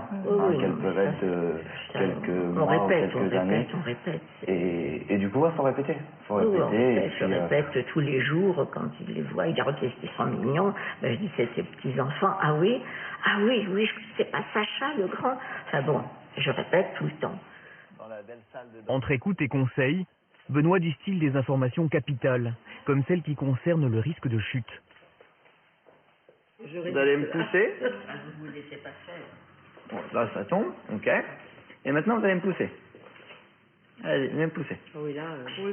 qu'elles peuvent être quelques mois ou quelques années. On répète. Et du coup, faut répéter. Je répète tous les jours quand il les voit. Il dit, regarde, ils sont mignons. Je dis, c'est ses petits-enfants. Ah oui, c'est pas Sacha, le grand. Enfin bon, je répète tout le temps. Entre écoute et conseil, Benoît distille des informations capitales, comme celles qui concernent le risque de chute. Vous allez me pousser. Vous ne laissez pas faire. Bon, là, ça tombe, ok. Et maintenant, vous allez me pousser. Allez, venez me pousser. Oui,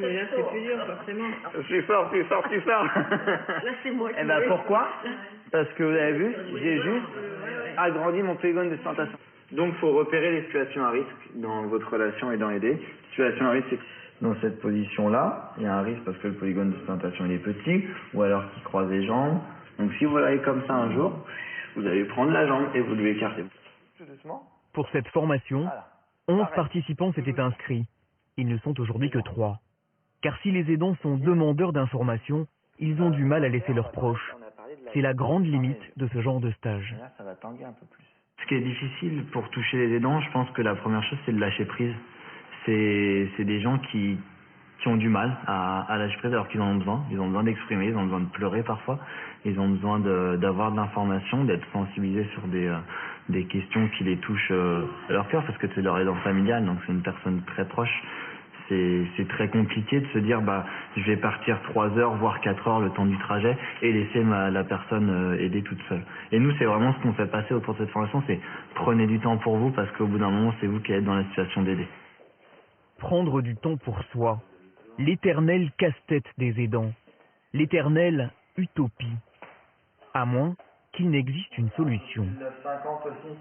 mais là, c'est plus dur, forcément. Plus fort. Là, c'est moi qui pourquoi? Parce que vous avez vu, j'ai juste agrandi mon polygone de tentation. Donc, il faut repérer les situations à risque dans votre relation aidant-aidé. Situation à risque, c'est dans cette position-là, il y a un risque parce que le polygone de tentation il est petit, ou alors qu'il croise les jambes. Donc si vous l'avez comme ça un jour, vous allez prendre la jambe et vous lui écartez. Tout doucement. Pour cette formation, 11 participants s'étaient inscrits. Ils ne sont aujourd'hui que 3. Car si les aidants sont demandeurs d'informations, ils ont du mal à laisser leurs proches. C'est la grande limite de ce genre de stage. Là, ça va tanguer un peu plus. Ce qui est difficile pour toucher les aidants, je pense que la première chose, c'est de lâcher prise. C'est des gens qui ont du mal à lâcher prise alors qu'ils en ont besoin. Ils ont besoin d'exprimer, ils ont besoin de pleurer parfois. Ils ont besoin d'avoir de l'information, d'être sensibilisés sur des questions qui les touchent à leur cœur parce que c'est leur aidant familial, donc c'est une personne très proche. C'est très compliqué de se dire je vais partir 3 heures voire 4 heures le temps du trajet et laisser la personne aider toute seule. Et nous c'est vraiment ce qu'on fait passer autour de cette formation, c'est prenez du temps pour vous parce qu'au bout d'un moment c'est vous qui êtes dans la situation d'aider. Prendre du temps pour soi, l'éternel casse-tête des aidants, l'éternelle utopie, à moins qu'il n'existe une solution. 9,50 aussi.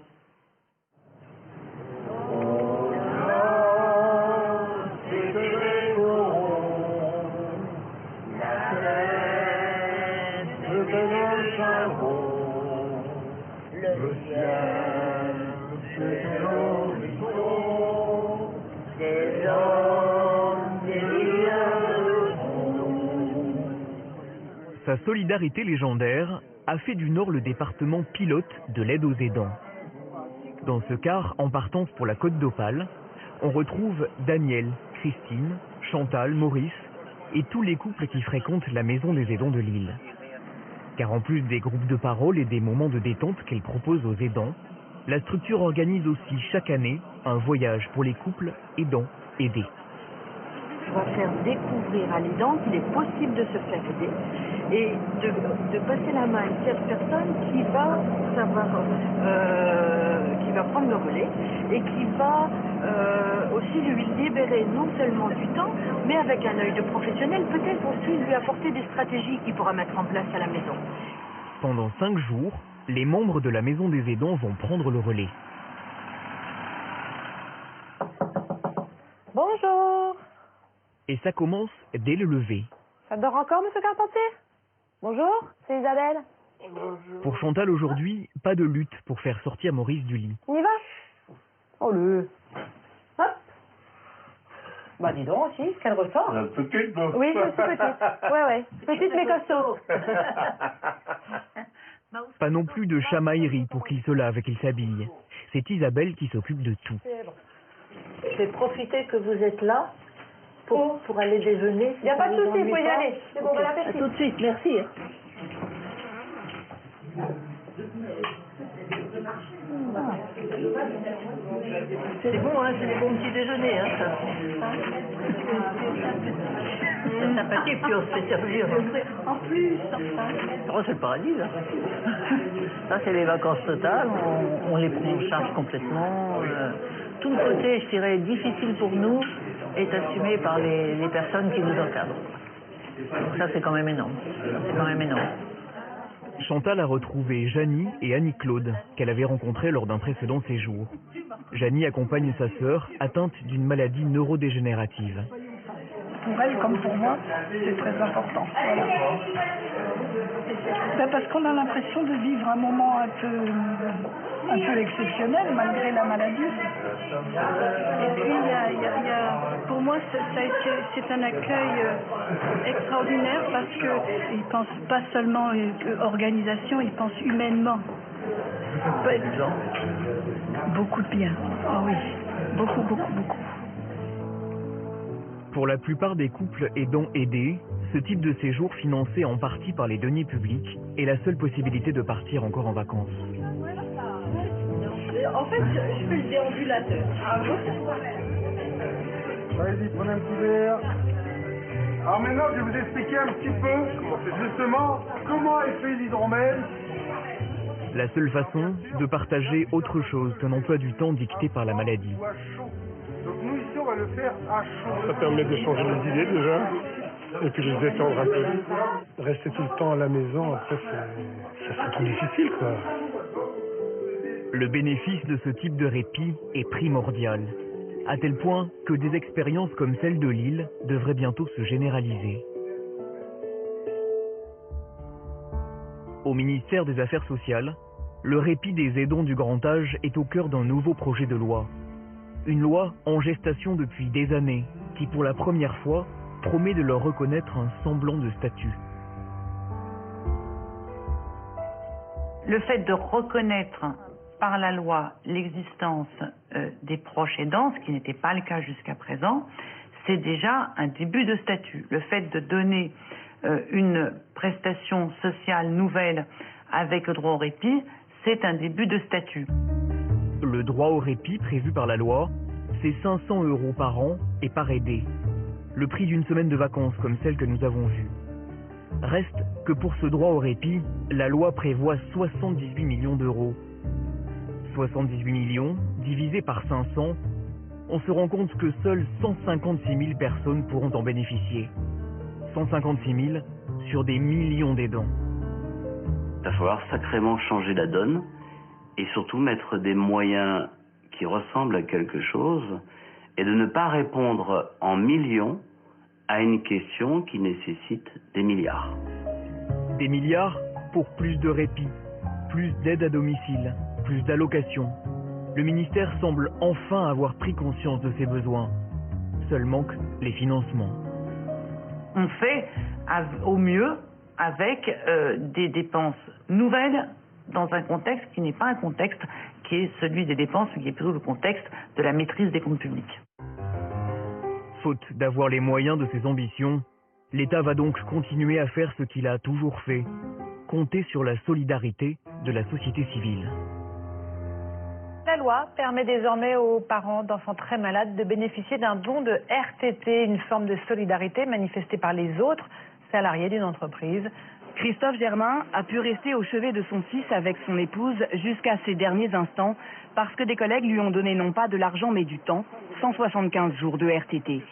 Sa solidarité légendaire a fait du Nord le département pilote de l'aide aux aidants. Dans ce car, en partance pour la Côte d'Opale, on retrouve Daniel, Christine, Chantal, Maurice et tous les couples qui fréquentent la maison des aidants de Lille. Car en plus des groupes de parole et des moments de détente qu'elle propose aux aidants, la structure organise aussi chaque année un voyage pour les couples aidants aidés. faire découvrir à l'aidant qu'il est possible de se faire aider et de passer la main à une tierce personne qui va savoir, qui va prendre le relais et qui va aussi lui libérer non seulement du temps, mais avec un œil de professionnel, peut-être aussi lui apporter des stratégies qu'il pourra mettre en place à la maison. Pendant 5 jours, les membres de la maison des aidants vont prendre le relais. Bonjour. Et ça commence dès le lever. Ça dort encore, monsieur Carpentier? Bonjour, c'est Isabelle. Pour Chantal aujourd'hui, pas de lutte pour faire sortir Maurice du lit. On y va? Oh le. Hop. Bah dis donc aussi, quel ressort? Petite, non? Oui, je suis petite. Ouais. Petite mais costaud. Pas non plus de chamaillerie pour qu'il se lave et qu'il s'habille. C'est Isabelle qui s'occupe de tout. Je vais profiter que vous êtes là pour aller déjeuner. Il n'y a pas de souci, vous pouvez y aller. C'est bon, bon appétit. À tout de suite, merci. C'est bon, hein, c'est des bons petits déjeuners, hein, ça. C'est sympathique, puis on se fait servir. En plus, Oh, c'est le paradis, là. Ça, c'est les vacances totales, on les prend en charge complètement. Tout le côté, je dirais, difficile pour nous est assumé par les personnes qui nous encadrent. Donc ça, c'est quand même énorme. C'est quand même énorme. Chantal a retrouvé Janie et Annie-Claude, qu'elle avait rencontrées lors d'un précédent séjour. Janie accompagne sa sœur, atteinte d'une maladie neurodégénérative. Pour elle, comme pour moi, c'est très important. Voilà. Ben parce qu'on a l'impression de vivre un moment un peu exceptionnel, malgré la maladie. Et puis, pour moi, c'est un accueil extraordinaire parce qu'ils ne pensent pas seulement organisation, ils pensent humainement. Beaucoup de bien. Ah oui, beaucoup. Pour la plupart des couples aidants aidés, ce type de séjour financé en partie par les deniers publics est la seule possibilité de partir encore en vacances. En fait, je fais le déambulateur. Allez-y, prenez un petit verre. Alors maintenant, je vais vous expliquer un petit peu, justement, comment est fait l'hydromel. La seule façon de partager autre chose qu'un emploi du temps dicté par la maladie. Donc nous, ici, on va le faire à chaud. Ça permet d'échanger les idées, déjà, et puis de se détendre un peu. Rester tout le temps à la maison, après, ça serait trop difficile, quoi. Le bénéfice de ce type de répit est primordial, à tel point que des expériences comme celle de Lille devraient bientôt se généraliser. Au ministère des Affaires sociales, le répit des aidants du grand âge est au cœur d'un nouveau projet de loi. Une loi en gestation depuis des années qui, pour la première fois, promet de leur reconnaître un semblant de statut. Le fait de reconnaître par la loi l'existence des proches aidants, ce qui n'était pas le cas jusqu'à présent, c'est déjà un début de statut. Le fait de donner une prestation sociale nouvelle avec le droit au répit, c'est un début de statut. Le droit au répit prévu par la loi, c'est 500 € par an et par aidé. Le prix d'une semaine de vacances comme celle que nous avons vue. Reste que pour ce droit au répit, la loi prévoit 78 millions d'euros. 78 millions, divisé par 500, on se rend compte que seules 156 000 personnes pourront en bénéficier. 156 000 sur des millions d'aidants. Il va falloir sacrément changer la donne et surtout mettre des moyens qui ressemblent à quelque chose et de ne pas répondre en millions à une question qui nécessite des milliards. Des milliards pour plus de répit, plus d'aide à domicile, plus d'allocations. Le ministère semble enfin avoir pris conscience de ses besoins. Seul manque les financements. On fait au mieux avec des dépenses nouvelles dans un contexte qui n'est pas un contexte qui est celui des dépenses, mais qui est plutôt le contexte de la maîtrise des comptes publics. Faute d'avoir les moyens de ses ambitions, l'État va donc continuer à faire ce qu'il a toujours fait, compter sur la solidarité de la société civile. La loi permet désormais aux parents d'enfants très malades de bénéficier d'un don de RTT, une forme de solidarité manifestée par les autres salariés d'une entreprise. Christophe Germain a pu rester au chevet de son fils avec son épouse jusqu'à ses derniers instants parce que des collègues lui ont donné non pas de l'argent mais du temps, 175 jours de RTT.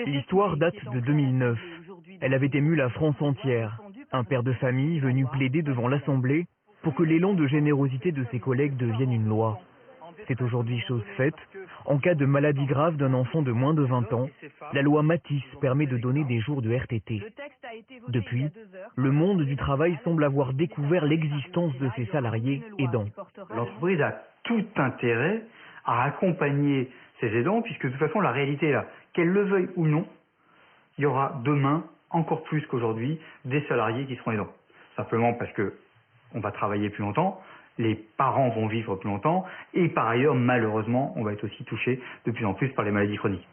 L'histoire date de 2009. Elle avait ému la France entière. Un père de famille venu plaider devant l'Assemblée pour que l'élan de générosité de ses collègues devienne une loi. C'est aujourd'hui chose faite. En cas de maladie grave d'un enfant de moins de 20 ans, la loi Matisse permet de donner des jours de RTT. Depuis, le monde du travail semble avoir découvert l'existence de ces salariés aidants. L'entreprise a tout intérêt à accompagner ces aidants, puisque de toute façon la réalité est là. Qu'elle le veuille ou non, il y aura demain, encore plus qu'aujourd'hui, des salariés qui seront aidants. Simplement parce que on va travailler plus longtemps, les parents vont vivre plus longtemps, et par ailleurs, malheureusement, on va être aussi touché de plus en plus par les maladies chroniques.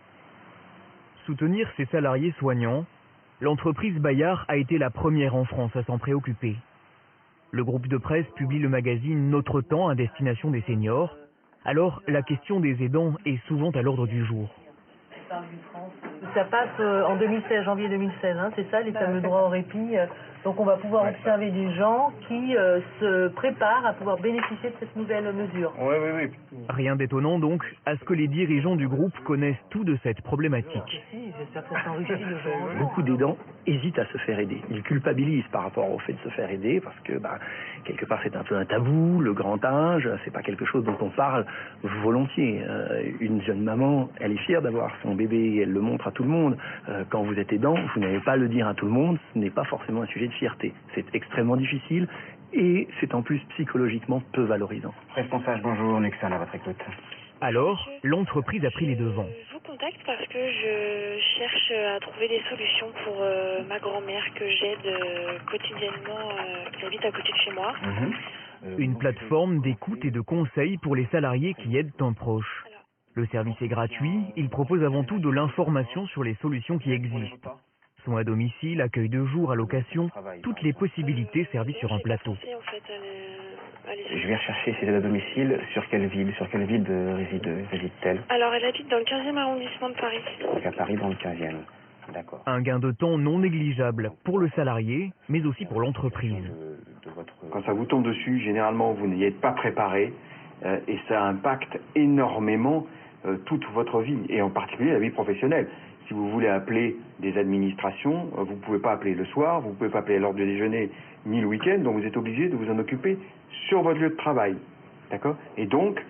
Soutenir ces salariés soignants, l'entreprise Bayard a été la première en France à s'en préoccuper. Le groupe de presse publie le magazine Notre Temps à destination des seniors. Alors, la question des aidants est souvent à l'ordre du jour. Ça passe en 2016, janvier 2016, hein, c'est ça, les fameux droits au répit. Donc on va pouvoir observer des gens qui se préparent à pouvoir bénéficier de cette nouvelle mesure. Oui. Rien d'étonnant donc à ce que les dirigeants du groupe connaissent tout de cette problématique. J'espère que ça s'enrichit le jour. Beaucoup d'aidants hésitent à se faire aider. Ils culpabilisent par rapport au fait de se faire aider parce que quelque part c'est un peu un tabou, le grand âge, c'est pas quelque chose dont on parle volontiers. Une jeune maman, elle est fière d'avoir son bébé, elle le montre à tout le monde. Quand vous êtes aidant, vous n'avez pas à le dire à tout le monde, ce n'est pas forcément un sujet de fierté. C'est extrêmement difficile et c'est en plus psychologiquement peu valorisant. Responsable, bonjour, Nexan à votre écoute. Alors, l'entreprise a pris les devants. Je vous contacte parce que je cherche à trouver des solutions pour ma grand-mère que j'aide quotidiennement, qui habite à côté de chez moi. Une plateforme d'écoute et de conseils pour les salariés qui aident un proche. Le service est gratuit, il propose avant tout de l'information sur les solutions qui existent. Soins à domicile, accueil de jour, allocation, toutes les possibilités servies sur un plateau. Je vais rechercher ces aides à domicile. Sur quelle ville réside-t-elle? Alors elle habite dans le 15e arrondissement de Paris. Donc à Paris dans le 15e. D'accord. Un gain de temps non négligeable pour le salarié, mais aussi pour l'entreprise. Quand ça vous tombe dessus, généralement vous n'y êtes pas préparé et ça impacte énormément toute votre vie, et en particulier la vie professionnelle. Si vous voulez appeler des administrations, vous ne pouvez pas appeler le soir, vous ne pouvez pas appeler à l'heure du déjeuner, ni le week-end, donc vous êtes obligé de vous en occuper sur votre lieu de travail. D'accord? Et donc,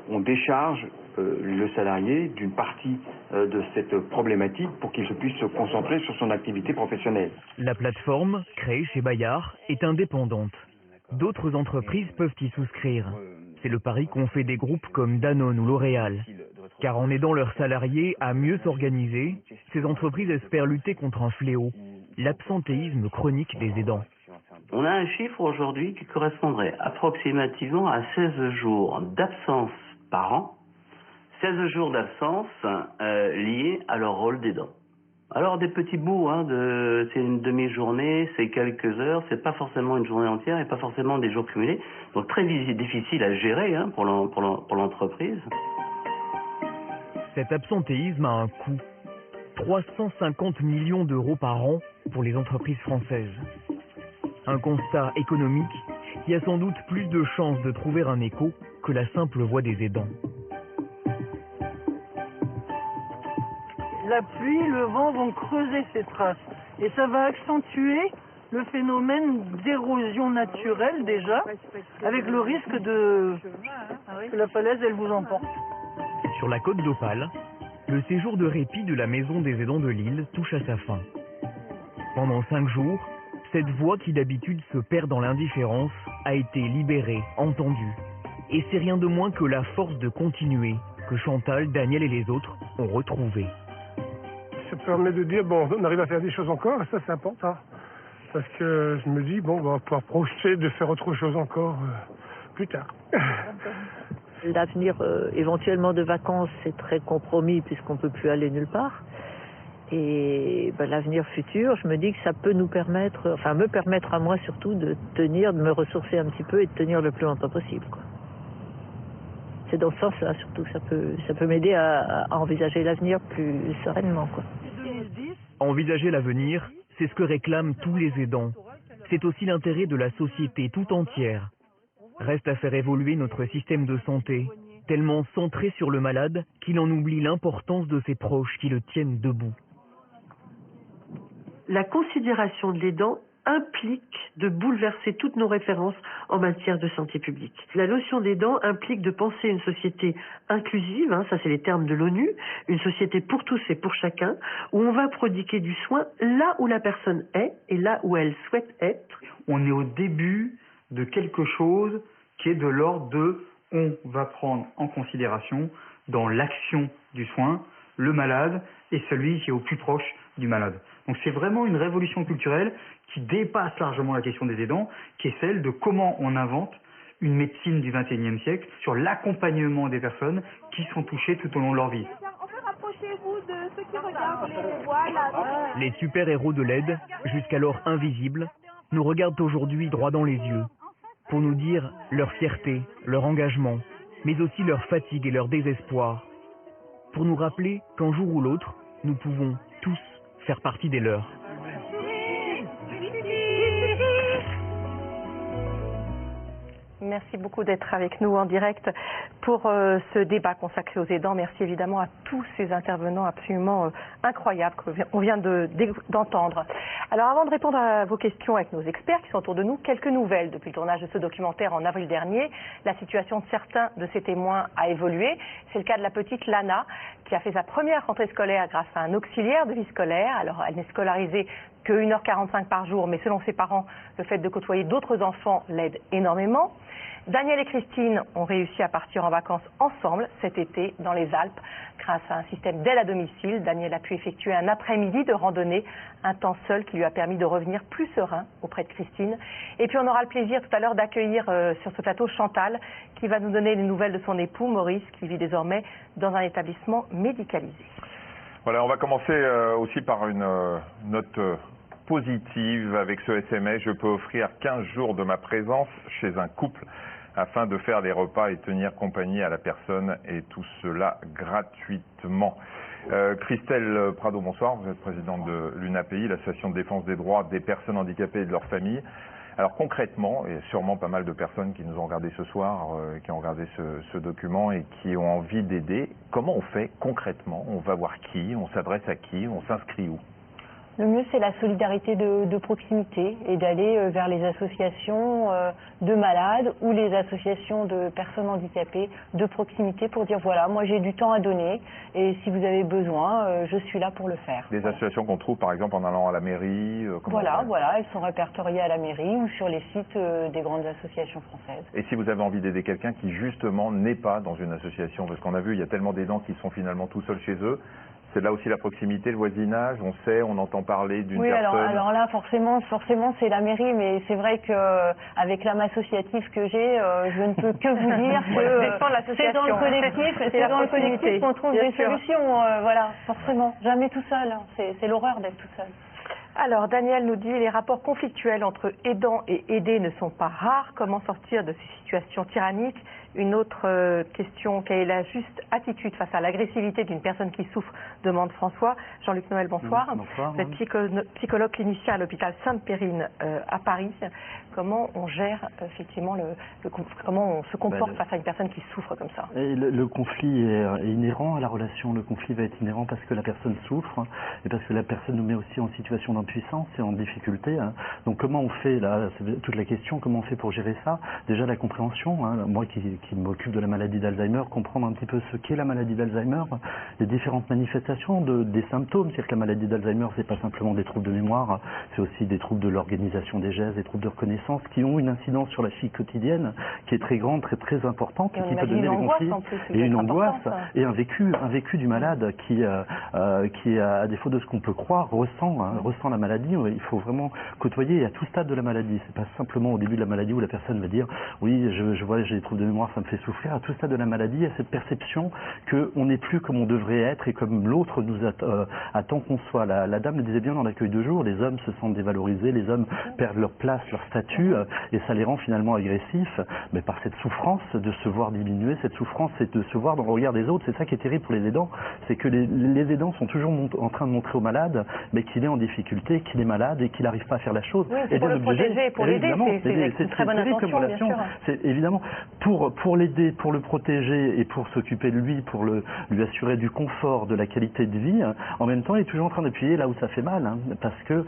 on décharge le salarié d'une partie de cette problématique pour qu'il puisse se concentrer sur son activité professionnelle. La plateforme, créée chez Bayard, est indépendante. D'autres entreprises peuvent y souscrire. C'est le pari qu'ont fait des groupes comme Danone ou L'Oréal. Car en aidant leurs salariés à mieux s'organiser, ces entreprises espèrent lutter contre un fléau, l'absentéisme chronique des aidants. On a un chiffre aujourd'hui qui correspondrait approximativement à 16 jours d'absence par an, 16 jours d'absence liés à leur rôle d'aidant. Alors des petits bouts, c'est une demi-journée, c'est quelques heures, c'est pas forcément une journée entière et pas forcément des jours cumulés, donc très difficile à gérer pour l'entreprise. Cet absentéisme a un coût. 350 millions d'euros par an pour les entreprises françaises. Un constat économique qui a sans doute plus de chances de trouver un écho que la simple voix des aidants. La pluie, le vent vont creuser ces traces et ça va accentuer le phénomène d'érosion naturelle déjà, avec le risque que la falaise elle vous emporte. Sur la côte d'Opale, le séjour de répit de la Maison des aidants de Lille touche à sa fin. Pendant 5 jours, cette voix qui d'habitude se perd dans l'indifférence a été libérée, entendue. Et c'est rien de moins que la force de continuer que Chantal, Daniel et les autres ont retrouvée. Ça permet de dire, on arrive à faire des choses encore, et ça c'est important. Parce que je me dis, on va pouvoir projeter de faire autre chose encore plus tard. L'avenir éventuellement de vacances, c'est très compromis puisqu'on ne peut plus aller nulle part. Et l'avenir futur, je me dis que ça peut nous permettre, me permettre à moi surtout de me ressourcer un petit peu et de tenir le plus longtemps possible, quoi. c'est dans ce sens-là surtout que ça peut m'aider à envisager l'avenir plus sereinement, quoi. Envisager l'avenir, c'est ce que réclament tous les aidants. C'est aussi l'intérêt de la société tout entière. Reste à faire évoluer notre système de santé, tellement centré sur le malade qu'il en oublie l'importance de ses proches qui le tiennent debout. La considération de l'aidant implique de bouleverser toutes nos références en matière de santé publique. La notion d'aidant implique de penser une société inclusive, ça c'est les termes de l'ONU, une société pour tous et pour chacun, où on va prodiguer du soin là où la personne est et là où elle souhaite être. On est au début de quelque chose qui est de l'ordre de on va prendre en considération dans l'action du soin le malade et celui qui est au plus proche du malade. Donc c'est vraiment une révolution culturelle qui dépasse largement la question des aidants, qui est celle de comment on invente une médecine du XXIe siècle sur l'accompagnement des personnes qui sont touchées tout au long de leur vie. Les super-héros de l'aide, jusqu'alors invisibles, nous regardent aujourd'hui droit dans les yeux pour nous dire leur fierté, leur engagement, mais aussi leur fatigue et leur désespoir, pour nous rappeler qu'un jour ou l'autre, nous pouvons tous faire partie des leurs. Merci beaucoup d'être avec nous en direct pour ce débat consacré aux aidants. Merci évidemment à tous ces intervenants absolument incroyables qu'on vient d'entendre. Alors avant de répondre à vos questions avec nos experts qui sont autour de nous, quelques nouvelles depuis le tournage de ce documentaire en avril dernier. La situation de certains de ces témoins a évolué. C'est le cas de la petite Lana qui a fait sa première rentrée scolaire grâce à un auxiliaire de vie scolaire. Alors elle n'est scolarisée que 1h45 par jour, mais selon ses parents, le fait de côtoyer d'autres enfants l'aide énormément. Daniel et Christine ont réussi à partir en vacances ensemble cet été dans les Alpes. Grâce à un système d'aide à domicile, Daniel a pu effectuer un après-midi de randonnée, un temps seul qui lui a permis de revenir plus serein auprès de Christine. Et puis on aura le plaisir tout à l'heure d'accueillir sur ce plateau Chantal qui va nous donner les nouvelles de son époux Maurice qui vit désormais dans un établissement médicalisé. Voilà, on va commencer aussi par une note positive avec ce SMS. Je peux offrir 15 jours de ma présence chez un couple afin de faire des repas et tenir compagnie à la personne, et tout cela gratuitement. Christelle Prado, bonsoir. Vous êtes présidente de l'UNAPI, l'Association de défense des droits des personnes handicapées et de leurs familles. Alors concrètement, et sûrement pas mal de personnes qui nous ont regardé ce soir, qui ont regardé ce document et qui ont envie d'aider, comment on fait concrètement? On va voir qui? On s'adresse à qui? On s'inscrit où? Le mieux, c'est la solidarité de proximité et d'aller vers les associations de malades ou les associations de personnes handicapées de proximité pour dire voilà, moi j'ai du temps à donner et si vous avez besoin, je suis là pour le faire. Des associations qu'on trouve par exemple en allant à la mairie Voilà, elles sont répertoriées à la mairie ou sur les sites des grandes associations françaises. Et si vous avez envie d'aider quelqu'un qui justement n'est pas dans une association, parce qu'on a vu, il y a tellement d'aidants qui sont finalement tout seuls chez eux. C'est là aussi la proximité, le voisinage, on sait, on entend parler d'une personne. Oui, alors là, forcément, c'est la mairie, mais c'est vrai qu'avec l'âme associative que j'ai, je ne peux que vous dire que c'est dans le collectif, qu'on trouve des solutions, voilà, forcément, jamais tout seul, c'est l'horreur d'être tout seul. Alors, Daniel nous dit les rapports conflictuels entre aidants et aidés ne sont pas rares. Comment sortir de ces situations tyranniques? Une autre question, quelle est la juste attitude face à l'agressivité d'une personne qui souffre, demande François. Jean-Luc Noël, bonsoir. Bonsoir. Vous êtes psychologue clinicien à l'hôpital Sainte-Périne à Paris. Comment on gère effectivement comment on se comporte face à une personne qui souffre comme ça? Et le conflit est inhérent à la relation. Le conflit va être inhérent parce que la personne souffre et parce que la personne nous met aussi en situation d'impuissance et en difficulté. Donc comment on fait là? C'est toute la question. Comment on fait pour gérer ça? Déjà la compréhension. Moi qui m'occupe de la maladie d'Alzheimer, comprendre un petit peu ce qu'est la maladie d'Alzheimer, les différentes manifestations des symptômes. C'est-à-dire que la maladie d'Alzheimer, c'est pas simplement des troubles de mémoire, c'est aussi des troubles de l'organisation des gestes, des troubles de reconnaissance qui ont une incidence sur la vie quotidienne qui est très grande, très importante et qui peut donner des conflits et une angoisse et un vécu du malade qui à défaut de ce qu'on peut croire ressent la maladie, il faut vraiment côtoyer à tout stade de la maladie. C'est pas simplement au début de la maladie où la personne va dire oui, je vois, j'ai des troubles de mémoire, ça me fait souffrir. À tout stade de la maladie, il y a cette perception qu'on n'est plus comme on devrait être et comme l'autre nous attend qu'on soit. La dame le disait bien dans l'accueil de jour, les hommes se sentent dévalorisés, les hommes perdent leur place, leur statut, et ça les rend finalement agressifs, mais par cette souffrance de se voir diminuer, cette souffrance c'est de se voir dans le regard des autres. C'est ça qui est terrible pour les aidants, c'est que les aidants sont toujours en train de montrer au malade mais qu'il est en difficulté, qu'il est malade et qu'il n'arrive pas à faire la chose. Oui, c'est pour le protéger, pour l'aider, c'est une très bonne intention, bien sûr. C'est évidemment pour l'aider, pour le protéger et pour s'occuper de lui, pour lui assurer du confort, de la qualité de vie. En même temps, il est toujours en train d'appuyer là où ça fait mal, parce que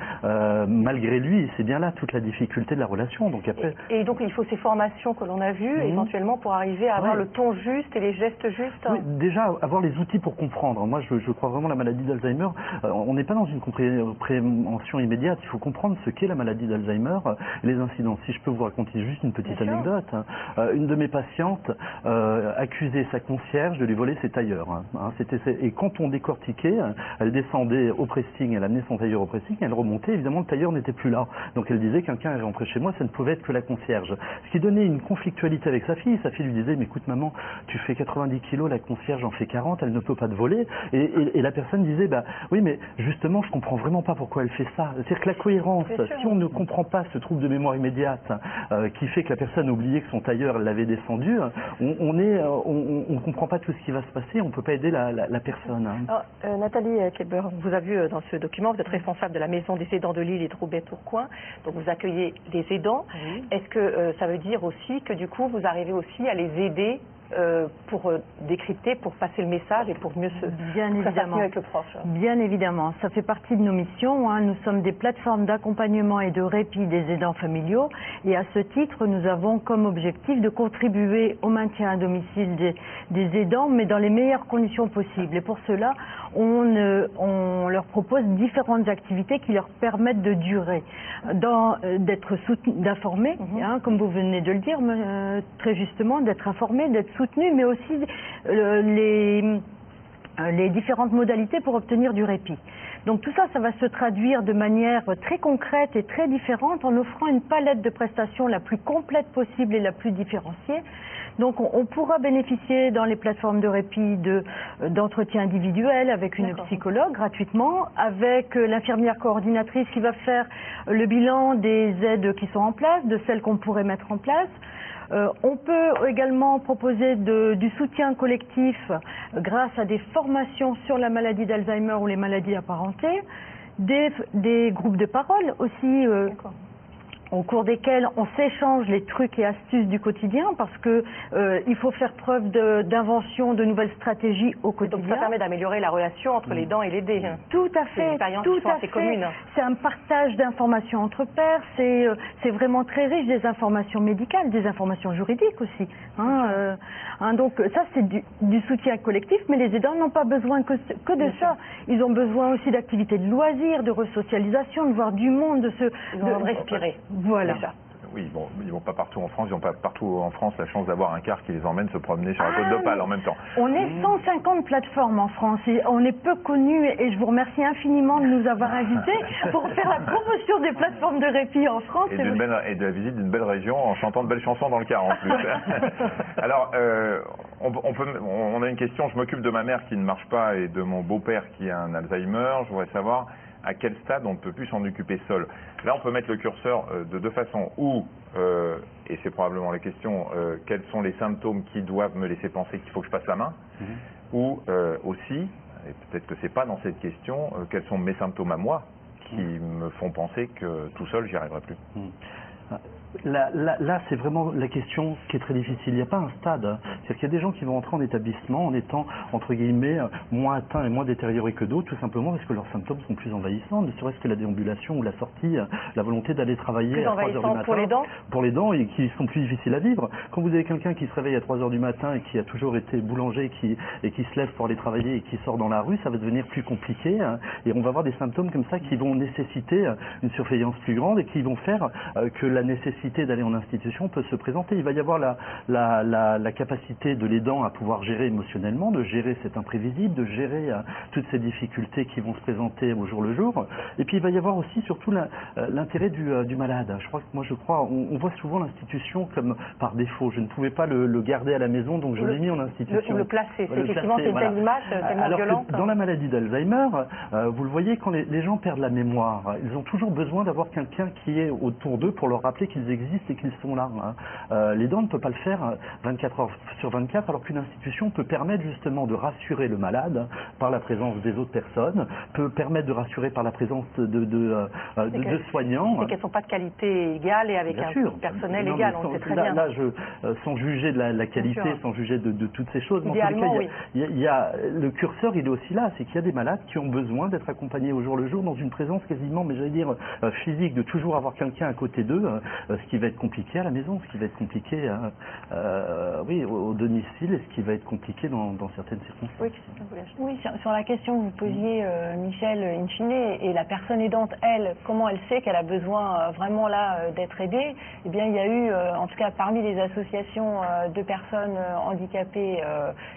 malgré lui, c'est bien là toute la difficulté de la relation. Donc après... et donc il faut ces formations que l'on a vues, éventuellement pour arriver à avoir le ton juste et les gestes justes. Oui, déjà avoir les outils pour comprendre. Moi, je crois vraiment la maladie d'Alzheimer. On n'est pas dans une compréhension immédiate. Il faut comprendre ce qu'est la maladie d'Alzheimer, les incidents. Si je peux vous raconter juste une petite anecdote. Une de mes patientes accusait sa concierge de lui voler ses tailleurs. Et quand on décortiquait, elle descendait au pressing, elle amenait son tailleur au pressing, elle remontait, évidemment le tailleur n'était plus là. Donc elle disait quelqu'un est rentré chez moi, ça ne pouvait être que la concierge. Ce qui donnait une conflictualité avec sa fille. Sa fille lui disait mais écoute maman, tu fais 90 kilos, la concierge en fait 40, elle ne peut pas te voler. Et la personne disait bah oui mais justement je comprends vraiment pas pourquoi elle fait ça. C'est-à-dire que la cohérence, si on ne comprend pas ce trouble de mémoire immédiate qui fait que la personne a oublié que son tailleur l'avait descendu, on ne comprend pas tout ce qui va se passer, on ne peut pas aider la personne. Alors, Nathalie Kleber, vous avez vu dans ce document, vous êtes responsable de la Maison des aidants de Lille et de Roubaix-Tourcoing, donc vous accueillez les aidants. Oui. Est-ce que ça veut dire aussi que du coup vous arrivez aussi à les aider pour décrypter, pour passer le message et pour mieux se avec le proche? Bien évidemment, ça fait partie de nos missions. Nous sommes des plateformes d'accompagnement et de répit des aidants familiaux et à ce titre, nous avons comme objectif de contribuer au maintien à domicile des aidants, mais dans les meilleures conditions possibles. Et pour cela, on leur propose différentes activités qui leur permettent de durer, d'être d'informer, comme vous venez de le dire, très justement, d'être informés, d'être soutenus, mais aussi les différentes modalités pour obtenir du répit. Donc tout ça, ça va se traduire de manière très concrète et très différente en offrant une palette de prestations la plus complète possible et la plus différenciée. Donc on pourra bénéficier dans les plateformes de répit d'entretien individuel avec une psychologue gratuitement, avec l'infirmière coordinatrice qui va faire le bilan des aides qui sont en place, de celles qu'on pourrait mettre en place. On peut également proposer du soutien collectif grâce à des formations sur la maladie d'Alzheimer ou les maladies apparentées, des groupes de parole aussi au cours desquels on s'échange les trucs et astuces du quotidien parce que il faut faire preuve d'invention, de nouvelles stratégies au quotidien. Donc ça permet d'améliorer la relation entre l'aidant et l'aidé. Tout à fait, tout à fait. C'est un partage d'informations entre pairs, c'est vraiment très riche, des informations médicales, des informations juridiques aussi. Donc ça c'est du soutien collectif, mais les aidants n'ont pas besoin que de ça. Ils ont besoin aussi d'activités de loisirs, de resocialisation, de voir du monde, de respirer. Voilà. Oui, bon, ils vont pas partout en France, ils n'ont pas partout en France la chance d'avoir un car qui les emmène se promener sur la côte d'Opale en même temps. On est 150 plateformes en France et on est peu connus et je vous remercie infiniment de nous avoir invités pour faire la promotion des plateformes de répit en France. Et de la visite d'une belle région en chantant de belles chansons dans le car en plus. Alors, on a une question, je m'occupe de ma mère qui ne marche pas et de mon beau-père qui a un Alzheimer, je voudrais savoir à quel stade on ne peut plus s'en occuper seul. Là, on peut mettre le curseur de deux façons. Ou, et c'est probablement la question, quels sont les symptômes qui doivent me laisser penser qu'il faut que je passe la main. Ou aussi, et peut-être que c'est pas dans cette question, quels sont mes symptômes à moi qui me font penser que tout seul, j'y arriverai plus. Là, c'est vraiment la question qui est très difficile. Il n'y a pas un stade. C'est-à-dire qu'il y a des gens qui vont entrer en établissement en étant, entre guillemets, moins atteints et moins détériorés que d'autres, tout simplement parce que leurs symptômes sont plus envahissants, ne serait-ce que la déambulation ou la sortie, la volonté d'aller travailler à 3 heures du matin. Pour les dents ? Pour les dents et qui sont plus difficiles à vivre. Quand vous avez quelqu'un qui se réveille à 3 heures du matin et qui a toujours été boulanger et qui se lève pour aller travailler et qui sort dans la rue, ça va devenir plus compliqué. Et on va avoir des symptômes comme ça qui vont nécessiter une surveillance plus grande et qui vont faire que la nécessité d'aller en institution peut se présenter. Il va y avoir la capacité de l'aidant à pouvoir gérer émotionnellement, de gérer cet imprévisible, de gérer toutes ces difficultés qui vont se présenter au jour le jour. Et puis il va y avoir aussi surtout l'intérêt du malade. Je crois, on voit souvent l'institution comme par défaut. Je ne pouvais pas le garder à la maison, donc je l'ai mis en institution. Le placer, effectivement, c'est une telle image tellement violente. Dans la maladie d'Alzheimer, vous le voyez, quand les gens perdent la mémoire, ils ont toujours besoin d'avoir quelqu'un qui est autour d'eux pour leur rappeler qu'ils existent et qu'ils sont là. L'aidant ne peut pas le faire 24 heures sur 24, alors qu'une institution peut permettre justement de rassurer le malade par la présence des autres personnes, peut permettre de rassurer par la présence de soignants. C'est qu'elles ne sont pas de qualité égale et avec personnel égal, on sait très bien. Là, sans juger de la qualité, sans juger de toutes ces choses, idéalement, oui. Le curseur, il est aussi là, c'est qu'il y a des malades qui ont besoin d'être accompagnés au jour le jour dans une présence quasiment, mais j'allais dire, physique, de toujours avoir quelqu'un à côté d'eux, ce qui va être compliqué à la maison, ce qui va être compliqué au domicile et ce qui va être compliqué dans certaines circonstances. Oui, sur la question que vous posiez, Michel, in fine, et la personne aidante, elle, comment elle sait qu'elle a besoin vraiment là d'être aidée? Eh bien, il y a eu, en tout cas parmi les associations de personnes handicapées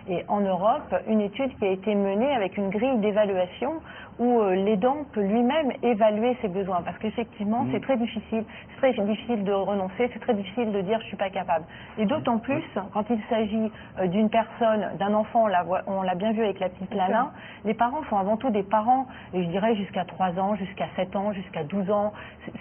et en Europe, une étude qui a été menée avec une grille d'évaluation où l'aidant peut lui-même évaluer ses besoins. Parce qu'effectivement, c'est très difficile. C'est très difficile de renoncer, c'est très difficile de dire je suis pas capable. Et d'autant plus quand il s'agit d'une personne, d'un enfant, on l'a bien vu avec la petite Lana, les parents sont avant tout des parents, et je dirais jusqu'à 3 ans, jusqu'à 7 ans, jusqu'à 12 ans.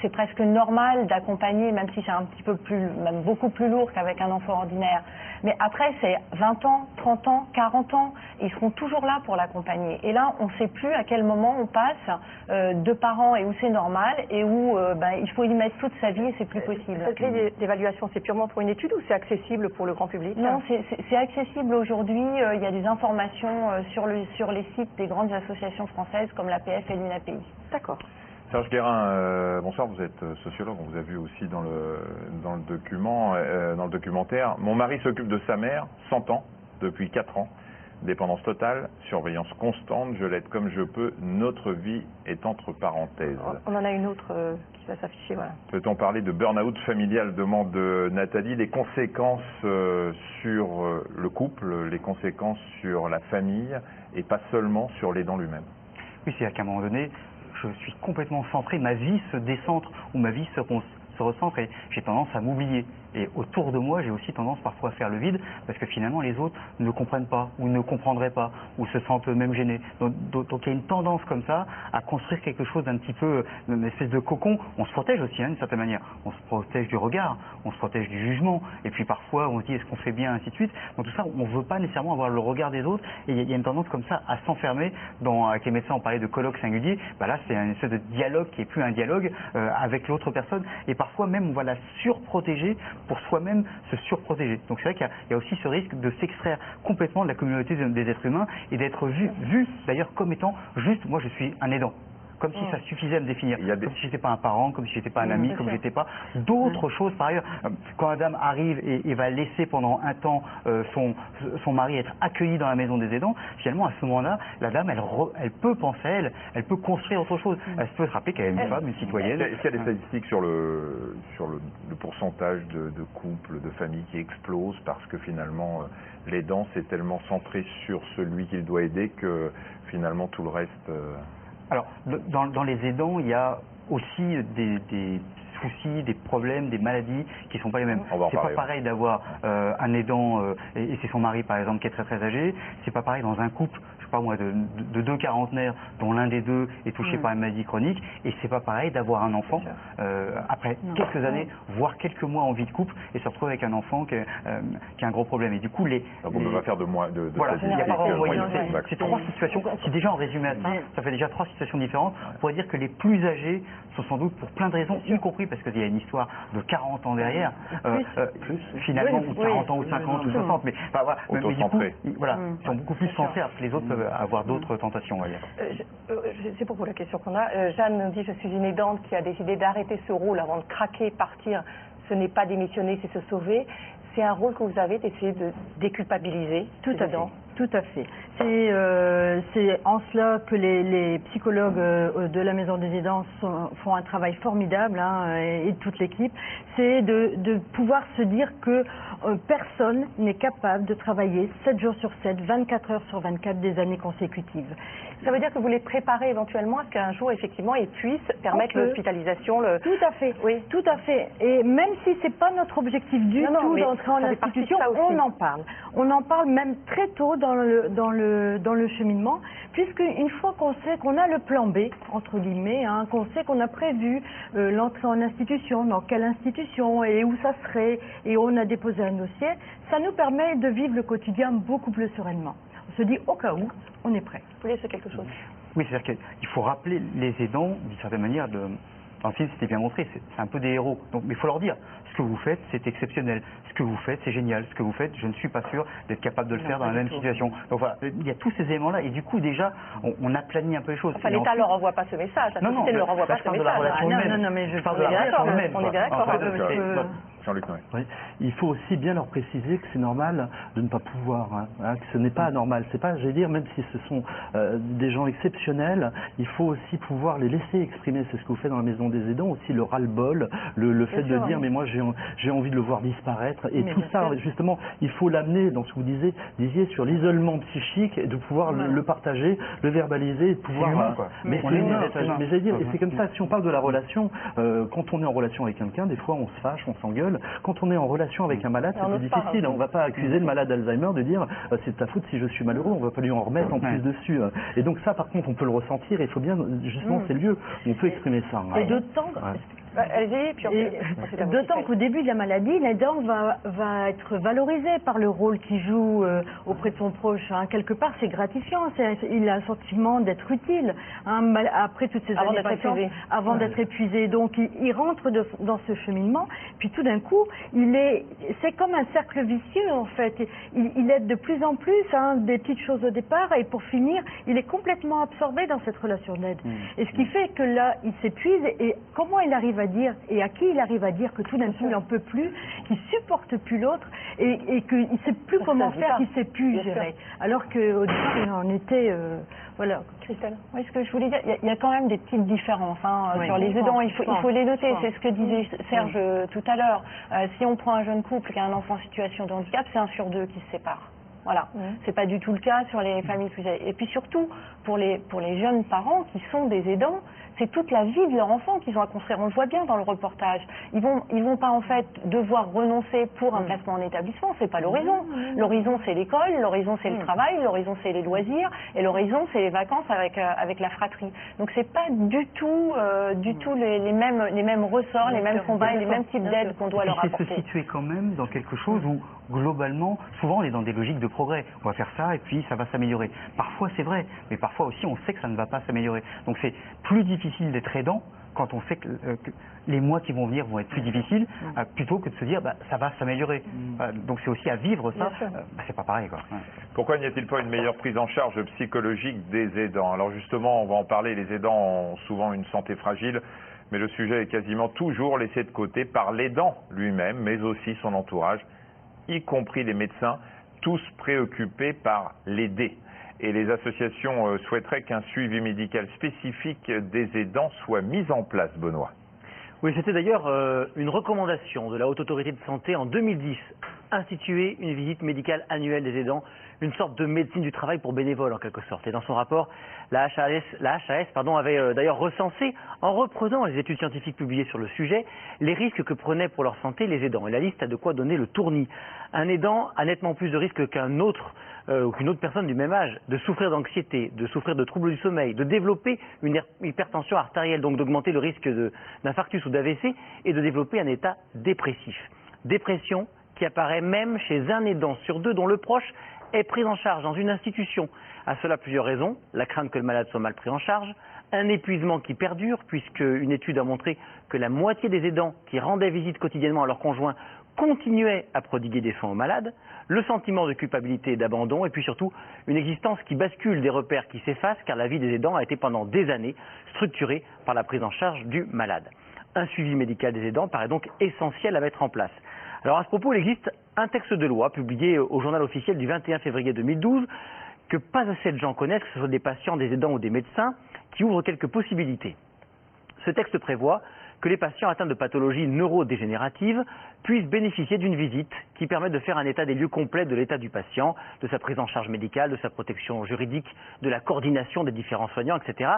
C'est presque normal d'accompagner, même si c'est un petit peu plus, même beaucoup plus lourd qu'avec un enfant ordinaire. Mais après, c'est 20 ans, 30 ans, 40 ans, ils seront toujours là pour l'accompagner. Et là, on ne sait plus à quel moment on passe de parents et où c'est normal et où il faut y mettre toute sa vie et c'est plus possible. Cette grille d'évaluation, c'est purement pour une étude ou c'est accessible pour le grand public? Non, c'est accessible aujourd'hui. Il y a des informations sur les sites des grandes associations françaises comme l'APF et l'UNAPI. D'accord. Serge Guérin, bonsoir, vous êtes sociologue, on vous a vu aussi dans le documentaire. Mon mari s'occupe de sa mère, 100 ans, depuis 4 ans. Dépendance totale, surveillance constante, je l'aide comme je peux, notre vie est entre parenthèses. On en a une autre qui va s'afficher, voilà. Peut-on parler de burn-out familial, demande Nathalie, les conséquences sur le couple, les conséquences sur la famille et pas seulement sur l'aidant lui-même? Oui, c'est-à-dire qu'à un moment donné, je suis complètement centré, ma vie se décentre ou ma vie se recentre et j'ai tendance à m'oublier. Et autour de moi, j'ai aussi tendance parfois à faire le vide parce que finalement les autres ne comprennent pas ou ne comprendraient pas ou se sentent eux-mêmes gênés. Donc il y a une tendance comme ça à construire quelque chose d'un petit peu, une espèce de cocon. On se protège aussi d'une certaine manière. On se protège du regard, on se protège du jugement et puis parfois on se dit est-ce qu'on fait bien, ainsi de suite. Donc tout ça, on ne veut pas nécessairement avoir le regard des autres et il y a une tendance comme ça à s'enfermer. Avec les médecins, on parlait de colloque singulier. Là, c'est une espèce de dialogue qui n'est plus un dialogue avec l'autre personne et parfois même on va la surprotéger pour soi-même se surprotéger. Donc c'est vrai qu'il y a aussi ce risque de s'extraire complètement de la communauté des êtres humains et d'être vu d'ailleurs comme étant juste, moi je suis un aidant. Comme si ça suffisait à me définir. Comme si j'étais pas un parent, comme si j'étais pas un ami, comme j'étais pas d'autres choses. Par ailleurs, quand la dame arrive et va laisser pendant un temps son mari être accueilli dans la maison des aidants, finalement à ce moment-là, la dame elle peut penser elle peut construire autre chose. Elle peut se rappeler qu'elle est une femme, une citoyenne. Est-ce qu'il y a des statistiques sur le pourcentage de couples, de familles qui explosent parce que finalement l'aidant c'est tellement centré sur celui qu'il doit aider que finalement tout le reste... Alors, dans les aidants, il y a aussi des soucis, des problèmes, des maladies qui ne sont pas les mêmes. C'est pas pareil d'avoir un aidant et c'est son mari par exemple qui est très très âgé. C'est pas pareil dans un couple, je sais pas moi, de 2 quarantenaires dont l'un des deux est touché par une maladie chronique. Et c'est pas pareil d'avoir un enfant après quelques années, voire quelques mois en vie de couple et se retrouver avec un enfant qui a un gros problème. Et du coup, on ne va faire de moins de voilà, il n'y a pas vraiment moyen. C'est 3 situations. Si déjà on résumait à ça fait déjà 3 situations différentes. On pourrait dire que les plus âgés sont sans doute pour plein de raisons, y compris parce qu'il y a une histoire de 40 ans derrière, finalement, ou 40 ans, ou 50, ou 60, mais du coup, voilà, ils sont beaucoup plus centrés alors que les autres peuvent avoir d'autres tentations. C'est pour vous la question qu'on a. Jeanne nous dit, je suis une aidante qui a décidé d'arrêter ce rôle avant de craquer, partir. Ce n'est pas démissionner, c'est se sauver. C'est un rôle que vous avez d'essayer de déculpabiliser. Tout à fait. Tout à fait. C'est en cela que les psychologues de la Maison des Aidants font un travail formidable, hein, et toute l'équipe. C'est de pouvoir se dire que personne n'est capable de travailler 7 jours sur 7, 24 heures sur 24 des années consécutives. Ça veut dire que vous les préparez éventuellement à ce qu'un jour, effectivement, ils puissent permettre l'hospitalisation. Tout à fait, oui, tout à fait. Et même si c'est pas notre objectif du tout d'entrer en institution, on en parle. On en parle même très tôt dans le cheminement, puisque une fois qu'on sait qu'on a le plan B, entre guillemets, hein, qu'on sait qu'on a prévu l'entrée en institution, dans quelle institution et où ça serait, et on a déposé un dossier, ça nous permet de vivre le quotidien beaucoup plus sereinement. On se dit au cas où, on est prêt. Vous voulez dire quelque chose? Oui, c'est-à-dire qu'il faut rappeler les aidants, d'une certaine manière, dans le film c'était bien montré, c'est un peu des héros. Donc, mais il faut leur dire, ce que vous faites, c'est exceptionnel. Ce que vous faites, c'est génial. Ce que vous faites, je ne suis pas sûr d'être capable de le faire dans la même situation. Donc voilà, il y a tous ces éléments-là, et du coup, déjà, on aplanit un peu les choses. Enfin, l'État ne leur envoie pas ce message. La société ne leur envoie pas ce message. Non, mais je parle de la relation humaine. On est bien d'accord. Jean-Luc Noël. Oui. Il faut aussi bien leur préciser que c'est normal de ne pas pouvoir, que ce n'est pas anormal. C'est pas, j'allais dire, même si ce sont des gens exceptionnels, il faut aussi pouvoir les laisser exprimer. C'est ce que vous faites dans la Maison des Aidants, aussi le ras-le-bol, le fait de dire mais moi j'ai envie de le voir disparaître. Et tout ça, justement, il faut l'amener dans ce que vous disiez sur l'isolement psychique, et de pouvoir le partager, le verbaliser, et de pouvoir. Humain, quoi. Mais c'est humain. Mais j'allais dire, et c'est comme ça. Si on parle de la relation, quand on est en relation avec quelqu'un, des fois on se fâche, on s'engueule. Quand on est en relation avec un malade, c'est plus difficile. On ne va pas accuser le malade d'Alzheimer de dire c'est de ta faute si je suis malheureux. On ne va pas lui en remettre en plus dessus. Et donc ça, par contre, on peut le ressentir. Il faut bien, justement, c'est le lieu où on peut exprimer ça. Et d'autant qu'au début de la maladie, l'aidant va être valorisé par le rôle qu'il joue auprès de son proche. Hein. Quelque part, c'est gratifiant. Il a un sentiment d'être utile, hein, après toutes ces années patientes, avant d'être épuisé. Donc, il rentre dans ce cheminement. Puis tout d'un coup, c'est comme un cercle vicieux, en fait. Il aide de plus en plus, hein, des petites choses au départ, et pour finir, il est complètement absorbé dans cette relation d'aide. Et ce qui fait que là, il s'épuise. Et comment il arrive à dire, et à qui il arrive à dire que tout d'un coup il n'en peut plus, qu'il supporte plus l'autre, et qu'il ne sait plus comment faire, qu'il ne sait plus gérer. Alors qu'au départ il en était... voilà. Christelle. Oui, ce que je voulais dire, il y a quand même des petites différences sur les aidants. Il faut les noter. C'est ce que disait Serge tout à l'heure. Si on prend un jeune couple qui a un enfant en situation de handicap, c'est 1 sur 2 qui se sépare. Voilà, c'est pas du tout le cas sur les familles plus âgées. Et puis surtout, pour les jeunes parents qui sont des aidants, c'est toute la vie de leur enfant qu'ils ont à construire. On le voit bien dans le reportage. Ils vont pas en fait devoir renoncer pour un placement en établissement. C'est pas l'horizon. L'horizon c'est l'école, l'horizon c'est le travail, l'horizon c'est les loisirs, et l'horizon c'est les vacances avec la fratrie. Donc c'est pas du tout les mêmes ressorts, les mêmes combats et les mêmes types d'aides qu'on doit leur apporter. C'est se situer quand même dans quelque chose où globalement, souvent on est dans des logiques de progrès. On va faire ça et puis ça va s'améliorer. Parfois c'est vrai, mais parfois aussi on sait que ça ne va pas s'améliorer. Donc c'est plus difficile d'être aidant quand on sait que les mois qui vont venir vont être plus difficiles, plutôt que de se dire ça va s'améliorer. Donc c'est aussi à vivre ça, c'est pas pareil, quoi. Pourquoi n'y a-t-il pas une meilleure prise en charge psychologique des aidants? Alors justement, on va en parler, les aidants ont souvent une santé fragile, mais le sujet est quasiment toujours laissé de côté par l'aidant lui-même, mais aussi son entourage, y compris les médecins, tous préoccupés par l'aider. Et les associations souhaiteraient qu'un suivi médical spécifique des aidants soit mis en place, Benoît. Oui, c'était d'ailleurs une recommandation de la Haute Autorité de Santé en 2010, instituer une visite médicale annuelle des aidants, une sorte de médecine du travail pour bénévoles en quelque sorte. Et dans son rapport, la HAS avait d'ailleurs recensé, en reprenant les études scientifiques publiées sur le sujet, les risques que prenaient pour leur santé les aidants. Et la liste a de quoi donner le tournis. Un aidant a nettement plus de risques qu'un autre ou qu'une autre personne du même âge de souffrir d'anxiété, de souffrir de troubles du sommeil, de développer une hypertension artérielle, donc d'augmenter le risque d'infarctus ou d'AVC, et de développer un état dépressif. Dépression qui apparaît même chez un aidant sur 2 dont le proche est pris en charge dans une institution. À cela plusieurs raisons: la crainte que le malade soit mal pris en charge, un épuisement qui perdure, puisque une étude a montré que la moitié des aidants qui rendaient visite quotidiennement à leur conjoint continuaient à prodiguer des soins aux malades, le sentiment de culpabilité et d'abandon, et puis surtout une existence qui bascule, des repères qui s'effacent, car la vie des aidants a été pendant des années structurée par la prise en charge du malade. Un suivi médical des aidants paraît donc essentiel à mettre en place. Alors à ce propos, il existe un texte de loi publié au journal officiel du 21 février 2012 que pas assez de gens connaissent, que ce soit des patients, des aidants ou des médecins, qui ouvre quelques possibilités. Ce texte prévoit que les patients atteints de pathologies neurodégénératives puissent bénéficier d'une visite qui permet de faire un état des lieux complet de l'état du patient, de sa prise en charge médicale, de sa protection juridique, de la coordination des différents soignants, etc.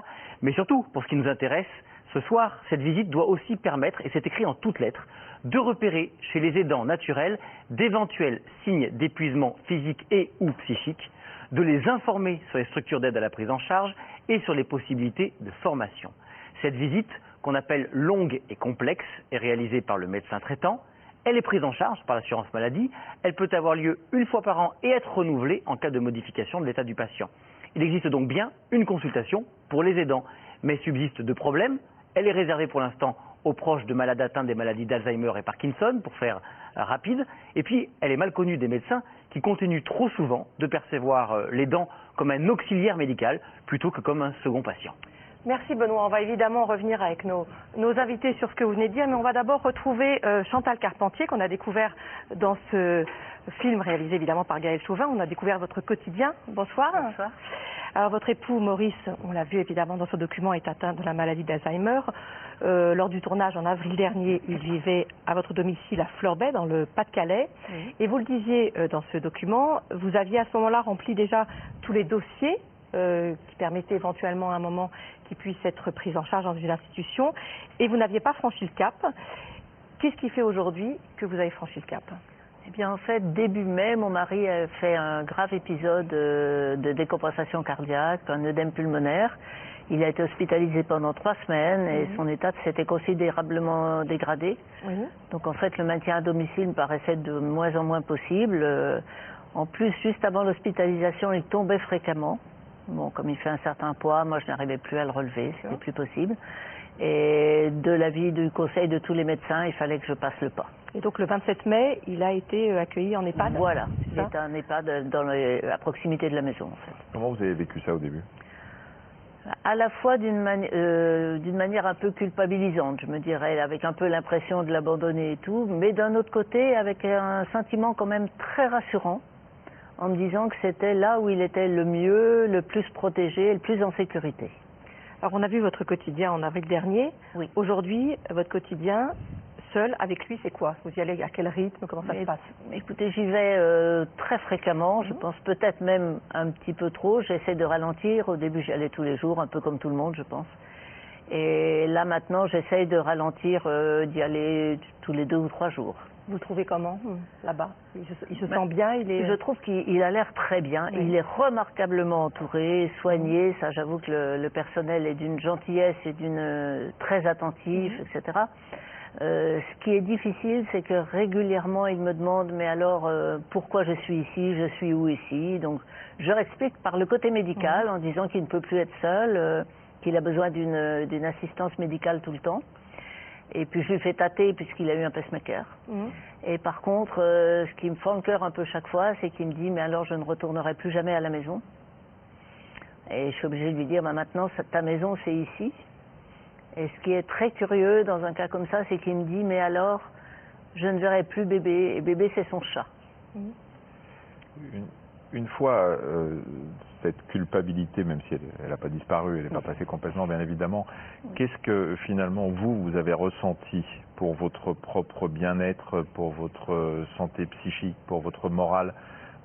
Mais surtout, pour ce qui nous intéresse, ce soir, cette visite doit aussi permettre, et c'est écrit en toutes lettres, de repérer chez les aidants naturels d'éventuels signes d'épuisement physique et ou psychique, de les informer sur les structures d'aide à la prise en charge et sur les possibilités de formation. Cette visite, qu'on appelle longue et complexe, est réalisée par le médecin traitant. Elle est prise en charge par l'assurance maladie. Elle peut avoir lieu une fois par an et être renouvelée en cas de modification de l'état du patient. Il existe donc bien une consultation pour les aidants. Mais subsiste deux problèmes. Elle est réservée pour l'instant aux proches de malades atteints des maladies d'Alzheimer et Parkinson, pour faire rapide. Et puis, elle est mal connue des médecins qui continuent trop souvent de percevoir l'aidant comme un auxiliaire médical plutôt que comme un second patient. Merci Benoît. On va évidemment revenir avec nos invités sur ce que vous venez de dire, mais on va d'abord retrouver Chantal Carpentier, qu'on a découvert dans ce film réalisé évidemment par Gaël Chauvin. On a découvert votre quotidien. Bonsoir. Bonsoir. Alors votre époux Maurice, on l'a vu évidemment dans ce document, est atteint de la maladie d'Alzheimer. Lors du tournage en avril dernier, il vivait à votre domicile à Fleurbaix, dans le Pas-de-Calais. Oui. Et vous le disiez dans ce document, vous aviez à ce moment-là rempli déjà tous les dossiers qui permettaient éventuellement à un moment qu'il puisse être pris en charge dans une institution, et vous n'aviez pas franchi le cap. Qu'est-ce qui fait aujourd'hui que vous avez franchi le cap? Eh bien, en fait, début mai, mon mari a fait un grave épisode de décompensation cardiaque, un œdème pulmonaire. Il a été hospitalisé pendant 3 semaines et son état s'était considérablement dégradé. Donc, en fait, le maintien à domicile me paraissait de moins en moins possible. En plus, juste avant l'hospitalisation, il tombait fréquemment. Bon, comme il fait un certain poids, moi, je n'arrivais plus à le relever, c'était plus possible. Et de l'avis du conseil de tous les médecins, il fallait que je passe le pas. Et donc le 27 mai, il a été accueilli en EHPAD? Voilà, c'était un EHPAD à proximité de la maison, en fait. Comment vous avez vécu ça au début? À la fois d'une manière un peu culpabilisante, je me dirais, avec un peu l'impression de l'abandonner et tout, mais d'un autre côté, avec un sentiment quand même très rassurant, en me disant que c'était là où il était le mieux, le plus protégé, le plus en sécurité. Alors on a vu votre quotidien en avril dernier. Oui. Aujourd'hui, votre quotidien, seul, avec lui, c'est quoi? Vous y allez à quel rythme? Comment ça se passe? Écoutez, j'y vais très fréquemment. Je pense peut-être même un petit peu trop. J'essaie de ralentir. Au début, j'y allais tous les jours, un peu comme tout le monde, je pense. Et là, maintenant, j'essaie de ralentir, d'y aller tous les 2 ou 3 jours. Vous le trouvez comment, là-bas? Il se sent bien? Je trouve qu'il a l'air très bien. Oui. Il est remarquablement entouré, soigné. Ça, j'avoue que le personnel est d'une gentillesse et d'une très attentif, etc. Ce qui est difficile, c'est que régulièrement, il me demande, mais alors, pourquoi je suis ici? Je suis où ici? Donc, je leur explique par le côté médical, en disant qu'il ne peut plus être seul, qu'il a besoin d'une assistance médicale tout le temps. Et puis je lui fais tâter puisqu'il a eu un pacemaker. Et par contre, ce qui me fend le cœur un peu chaque fois, c'est qu'il me dit, mais alors je ne retournerai plus jamais à la maison. Et je suis obligée de lui dire, bah, maintenant ta maison c'est ici. Et ce qui est très curieux dans un cas comme ça, c'est qu'il me dit, mais alors je ne verrai plus bébé, et bébé c'est son chat. Une fois cette culpabilité, même si elle n'a pas disparu, elle n'est pas passée complètement, bien évidemment, qu'est-ce que finalement vous avez ressenti pour votre propre bien-être, pour votre santé psychique, pour votre morale,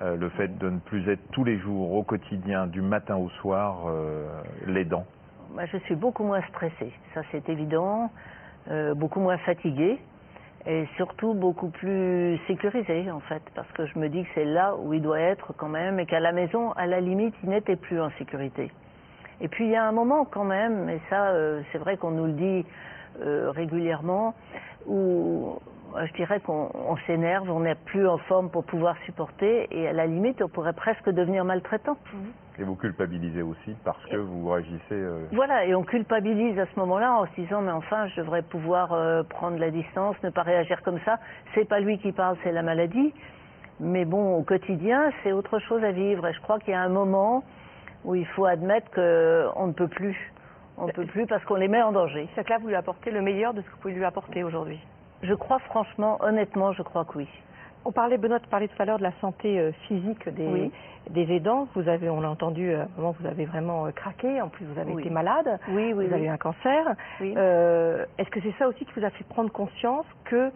le fait de ne plus être tous les jours, au quotidien, du matin au soir, l'aidant? Je suis beaucoup moins stressée, ça c'est évident, beaucoup moins fatiguée. Et surtout beaucoup plus sécurisé en fait, parce que je me dis que c'est là où il doit être quand même, et qu'à la maison, à la limite, il n'était plus en sécurité. Et puis il y a un moment quand même, et ça c'est vrai qu'on nous le dit régulièrement, où je dirais qu'on s'énerve, on n'est plus en forme pour pouvoir supporter, et à la limite, on pourrait presque devenir maltraitant. Et vous culpabilisez aussi parce que vous réagissez... Voilà, et on culpabilise à ce moment-là en se disant, mais enfin, je devrais pouvoir prendre la distance, ne pas réagir comme ça. C'est pas lui qui parle, c'est la maladie. Mais bon, au quotidien, c'est autre chose à vivre. Et je crois qu'il y a un moment où il faut admettre qu'on ne peut plus. On ne peut plus parce qu'on les met en danger. C'est que là, vous lui apportez le meilleur de ce que vous pouvez lui apporter aujourd'hui. Je crois franchement, honnêtement, je crois que oui. On parlait, Benoît, tu parlais tout à l'heure de la santé physique des aidants. Vous avez, on l'a entendu, à un moment, vous avez vraiment craqué. En plus, vous avez été malade. Vous avez eu un cancer. Est-ce que c'est ça aussi qui vous a fait prendre conscience que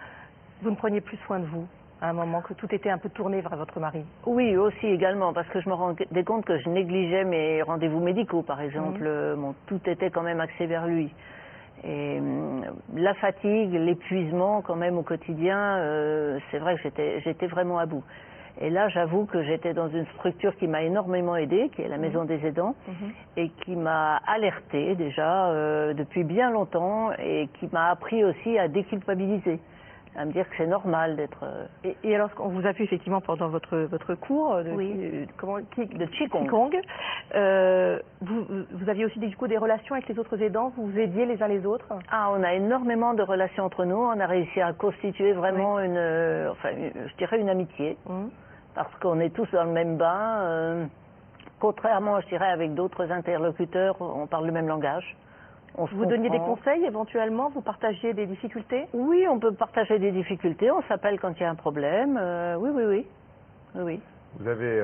vous ne preniez plus soin de vous à un moment, que tout était un peu tourné vers votre mari? Oui, aussi également, parce que je me rendais compte que je négligeais mes rendez-vous médicaux, par exemple. Bon, tout était quand même axé vers lui. Et la fatigue, l'épuisement quand même au quotidien, c'est vrai que j'étais vraiment à bout. Et là, j'avoue que j'étais dans une structure qui m'a énormément aidée, qui est la Maison des Aidants, et qui m'a alertée déjà depuis bien longtemps, et qui m'a appris aussi à déculpabiliser, à me dire que c'est normal d'être... Et alors, on vous a vu effectivement pendant votre cours de Qigong. Vous aviez aussi du coup des relations avec les autres aidants, vous vous aidiez les uns les autres? Ah, on a énormément de relations entre nous, on a réussi à constituer vraiment je dirais une amitié, parce qu'on est tous dans le même bain. Contrairement, je dirais, avec d'autres interlocuteurs, on parle le même langage. Vous donniez des conseils éventuellement? Vous partagiez des difficultés? Oui, on peut partager des difficultés. On s'appelle quand il y a un problème. Oui. Vous avez,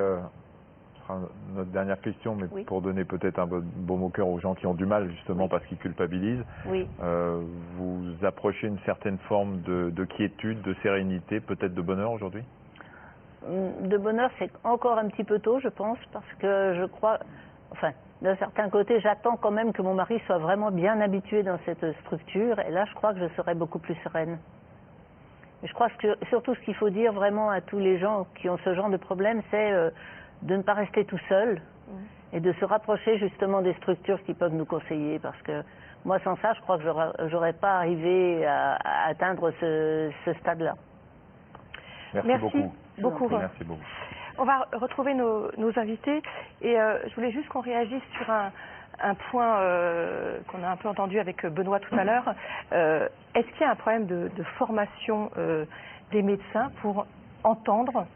ce sera notre dernière question, mais pour donner peut-être un baume au cœur aux gens qui ont du mal, justement parce qu'ils culpabilisent, vous approchez une certaine forme de quiétude, de sérénité, peut-être de bonheur aujourd'hui? De bonheur, c'est encore un petit peu tôt, je pense, parce que je crois... d'un certain côté, j'attends quand même que mon mari soit vraiment bien habitué dans cette structure, et là, je crois que je serai beaucoup plus sereine. Et je crois que surtout ce qu'il faut dire vraiment à tous les gens qui ont ce genre de problème, c'est de ne pas rester tout seul, et de se rapprocher justement des structures qui peuvent nous conseiller, parce que moi, sans ça, je crois que j'aurais pas arrivé à atteindre ce stade-là. Merci beaucoup. Merci beaucoup. On va retrouver nos invités et je voulais juste qu'on réagisse sur un point qu'on a un peu entendu avec Benoît tout à l'heure. Est-ce qu'il y a un problème de formation des médecins pour entendre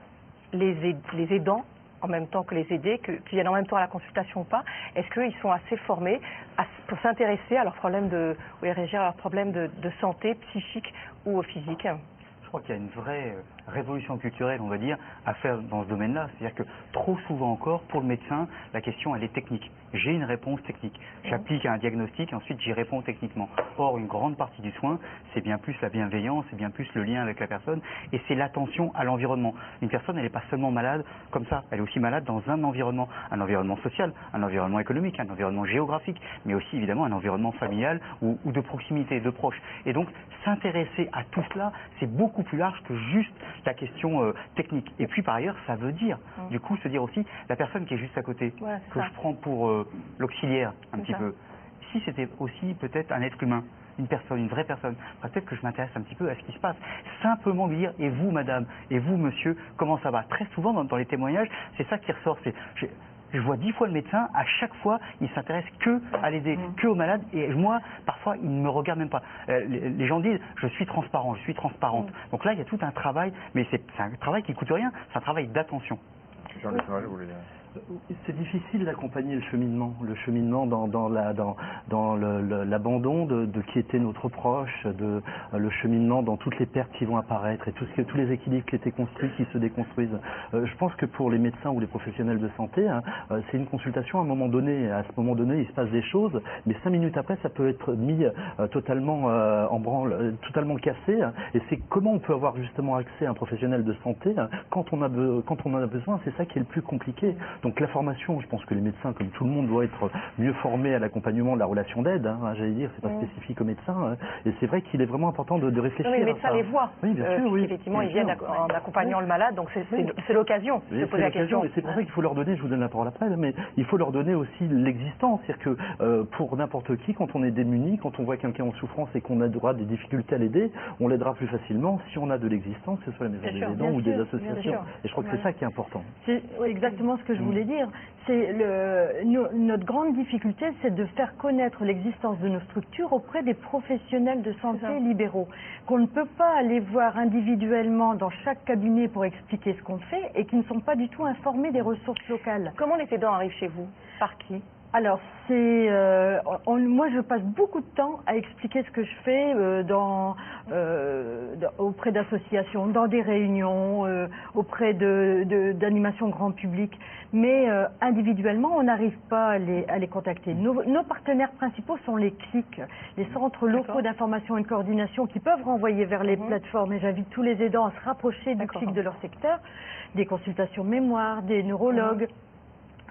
les aidants en même temps que les aidés, qu'ils viennent en même temps à la consultation ou pas? Est-ce qu'ils sont assez formés pour s'intéresser à leurs problèmes ou réagir à leurs problèmes de santé psychique ou physique? Je crois qu'il y a une vraie révolution culturelle, on va dire, à faire dans ce domaine-là. C'est-à-dire que trop souvent encore, pour le médecin, la question, elle est technique. J'ai une réponse technique. J'applique un diagnostic et ensuite j'y réponds techniquement. Or, une grande partie du soin, c'est bien plus la bienveillance, c'est bien plus le lien avec la personne et c'est l'attention à l'environnement. Une personne, elle n'est pas seulement malade comme ça, elle est aussi malade dans un environnement social, un environnement économique, un environnement géographique, mais aussi évidemment un environnement familial ou de proximité, de proche. Et donc, s'intéresser à tout cela, c'est beaucoup plus large que juste la question technique. Et puis par ailleurs, ça veut dire, du coup, se dire aussi, la personne qui est juste à côté, que je prends pour l'auxiliaire un petit peu, si c'était aussi peut-être un être humain, une personne, une vraie personne, peut-être que je m'intéresse un petit peu à ce qui se passe. Simplement lui dire, et vous madame, et vous monsieur, comment ça va? Très souvent dans les témoignages, c'est ça qui ressort, c'est... Je vois 10 fois le médecin, à chaque fois, il s'intéresse que à l'aider, que aux malades, et moi, parfois, il ne me regarde même pas. Les gens disent, je suis transparent, je suis transparente. Donc là, il y a tout un travail, mais c'est un travail qui ne coûte rien, c'est un travail d'attention. Jean-Luc Noël, vous voulez dire? C'est difficile d'accompagner le cheminement dans l'abandon de qui était notre proche, le cheminement dans toutes les pertes qui vont apparaître et tous les équilibres qui étaient construits, qui se déconstruisent. Je pense que pour les médecins ou les professionnels de santé, c'est une consultation à un moment donné. À ce moment donné, il se passe des choses, mais 5 minutes après, ça peut être mis totalement en branle, totalement cassé. Et c'est comment on peut avoir justement accès à un professionnel de santé quand on en a besoin. C'est ça qui est le plus compliqué. Donc la formation, je pense que les médecins, comme tout le monde, doivent être mieux formés à l'accompagnement de la relation d'aide. J'allais dire, c'est pas spécifique aux médecins. Et c'est vrai qu'il est vraiment important de réfléchir. Oui, les médecins les voient. Oui, bien sûr. Effectivement, ils viennent en accompagnant le malade, donc c'est l'occasion de poser la question. Et c'est pour ça qu'il faut leur donner, je vous donne la parole après, mais il faut leur donner aussi l'existence. C'est-à-dire que pour n'importe qui, quand on est démuni, quand on voit quelqu'un en souffrance et qu'on aura des difficultés à l'aider, on l'aidera plus facilement si on a de l'existence, que ce soit la maison des aidants ou des associations. Et je crois que c'est ça qui est important. C'est exactement ce que je voulais dire. C'est notre grande difficulté, c'est de faire connaître l'existence de nos structures auprès des professionnels de santé libéraux, qu'on ne peut pas aller voir individuellement dans chaque cabinet pour expliquer ce qu'on fait et qui ne sont pas du tout informés des ressources locales. Comment les aidants arrivent chez vous? Par qui? Alors, moi, je passe beaucoup de temps à expliquer ce que je fais auprès d'associations, dans des réunions, auprès d'animations grand public. Mais individuellement, on n'arrive pas à les contacter. Nos partenaires principaux sont les CLIC, les centres locaux d'information et de coordination qui peuvent renvoyer vers les plateformes. Et j'invite tous les aidants à se rapprocher du CLIC de leur secteur, des consultations mémoire, des neurologues.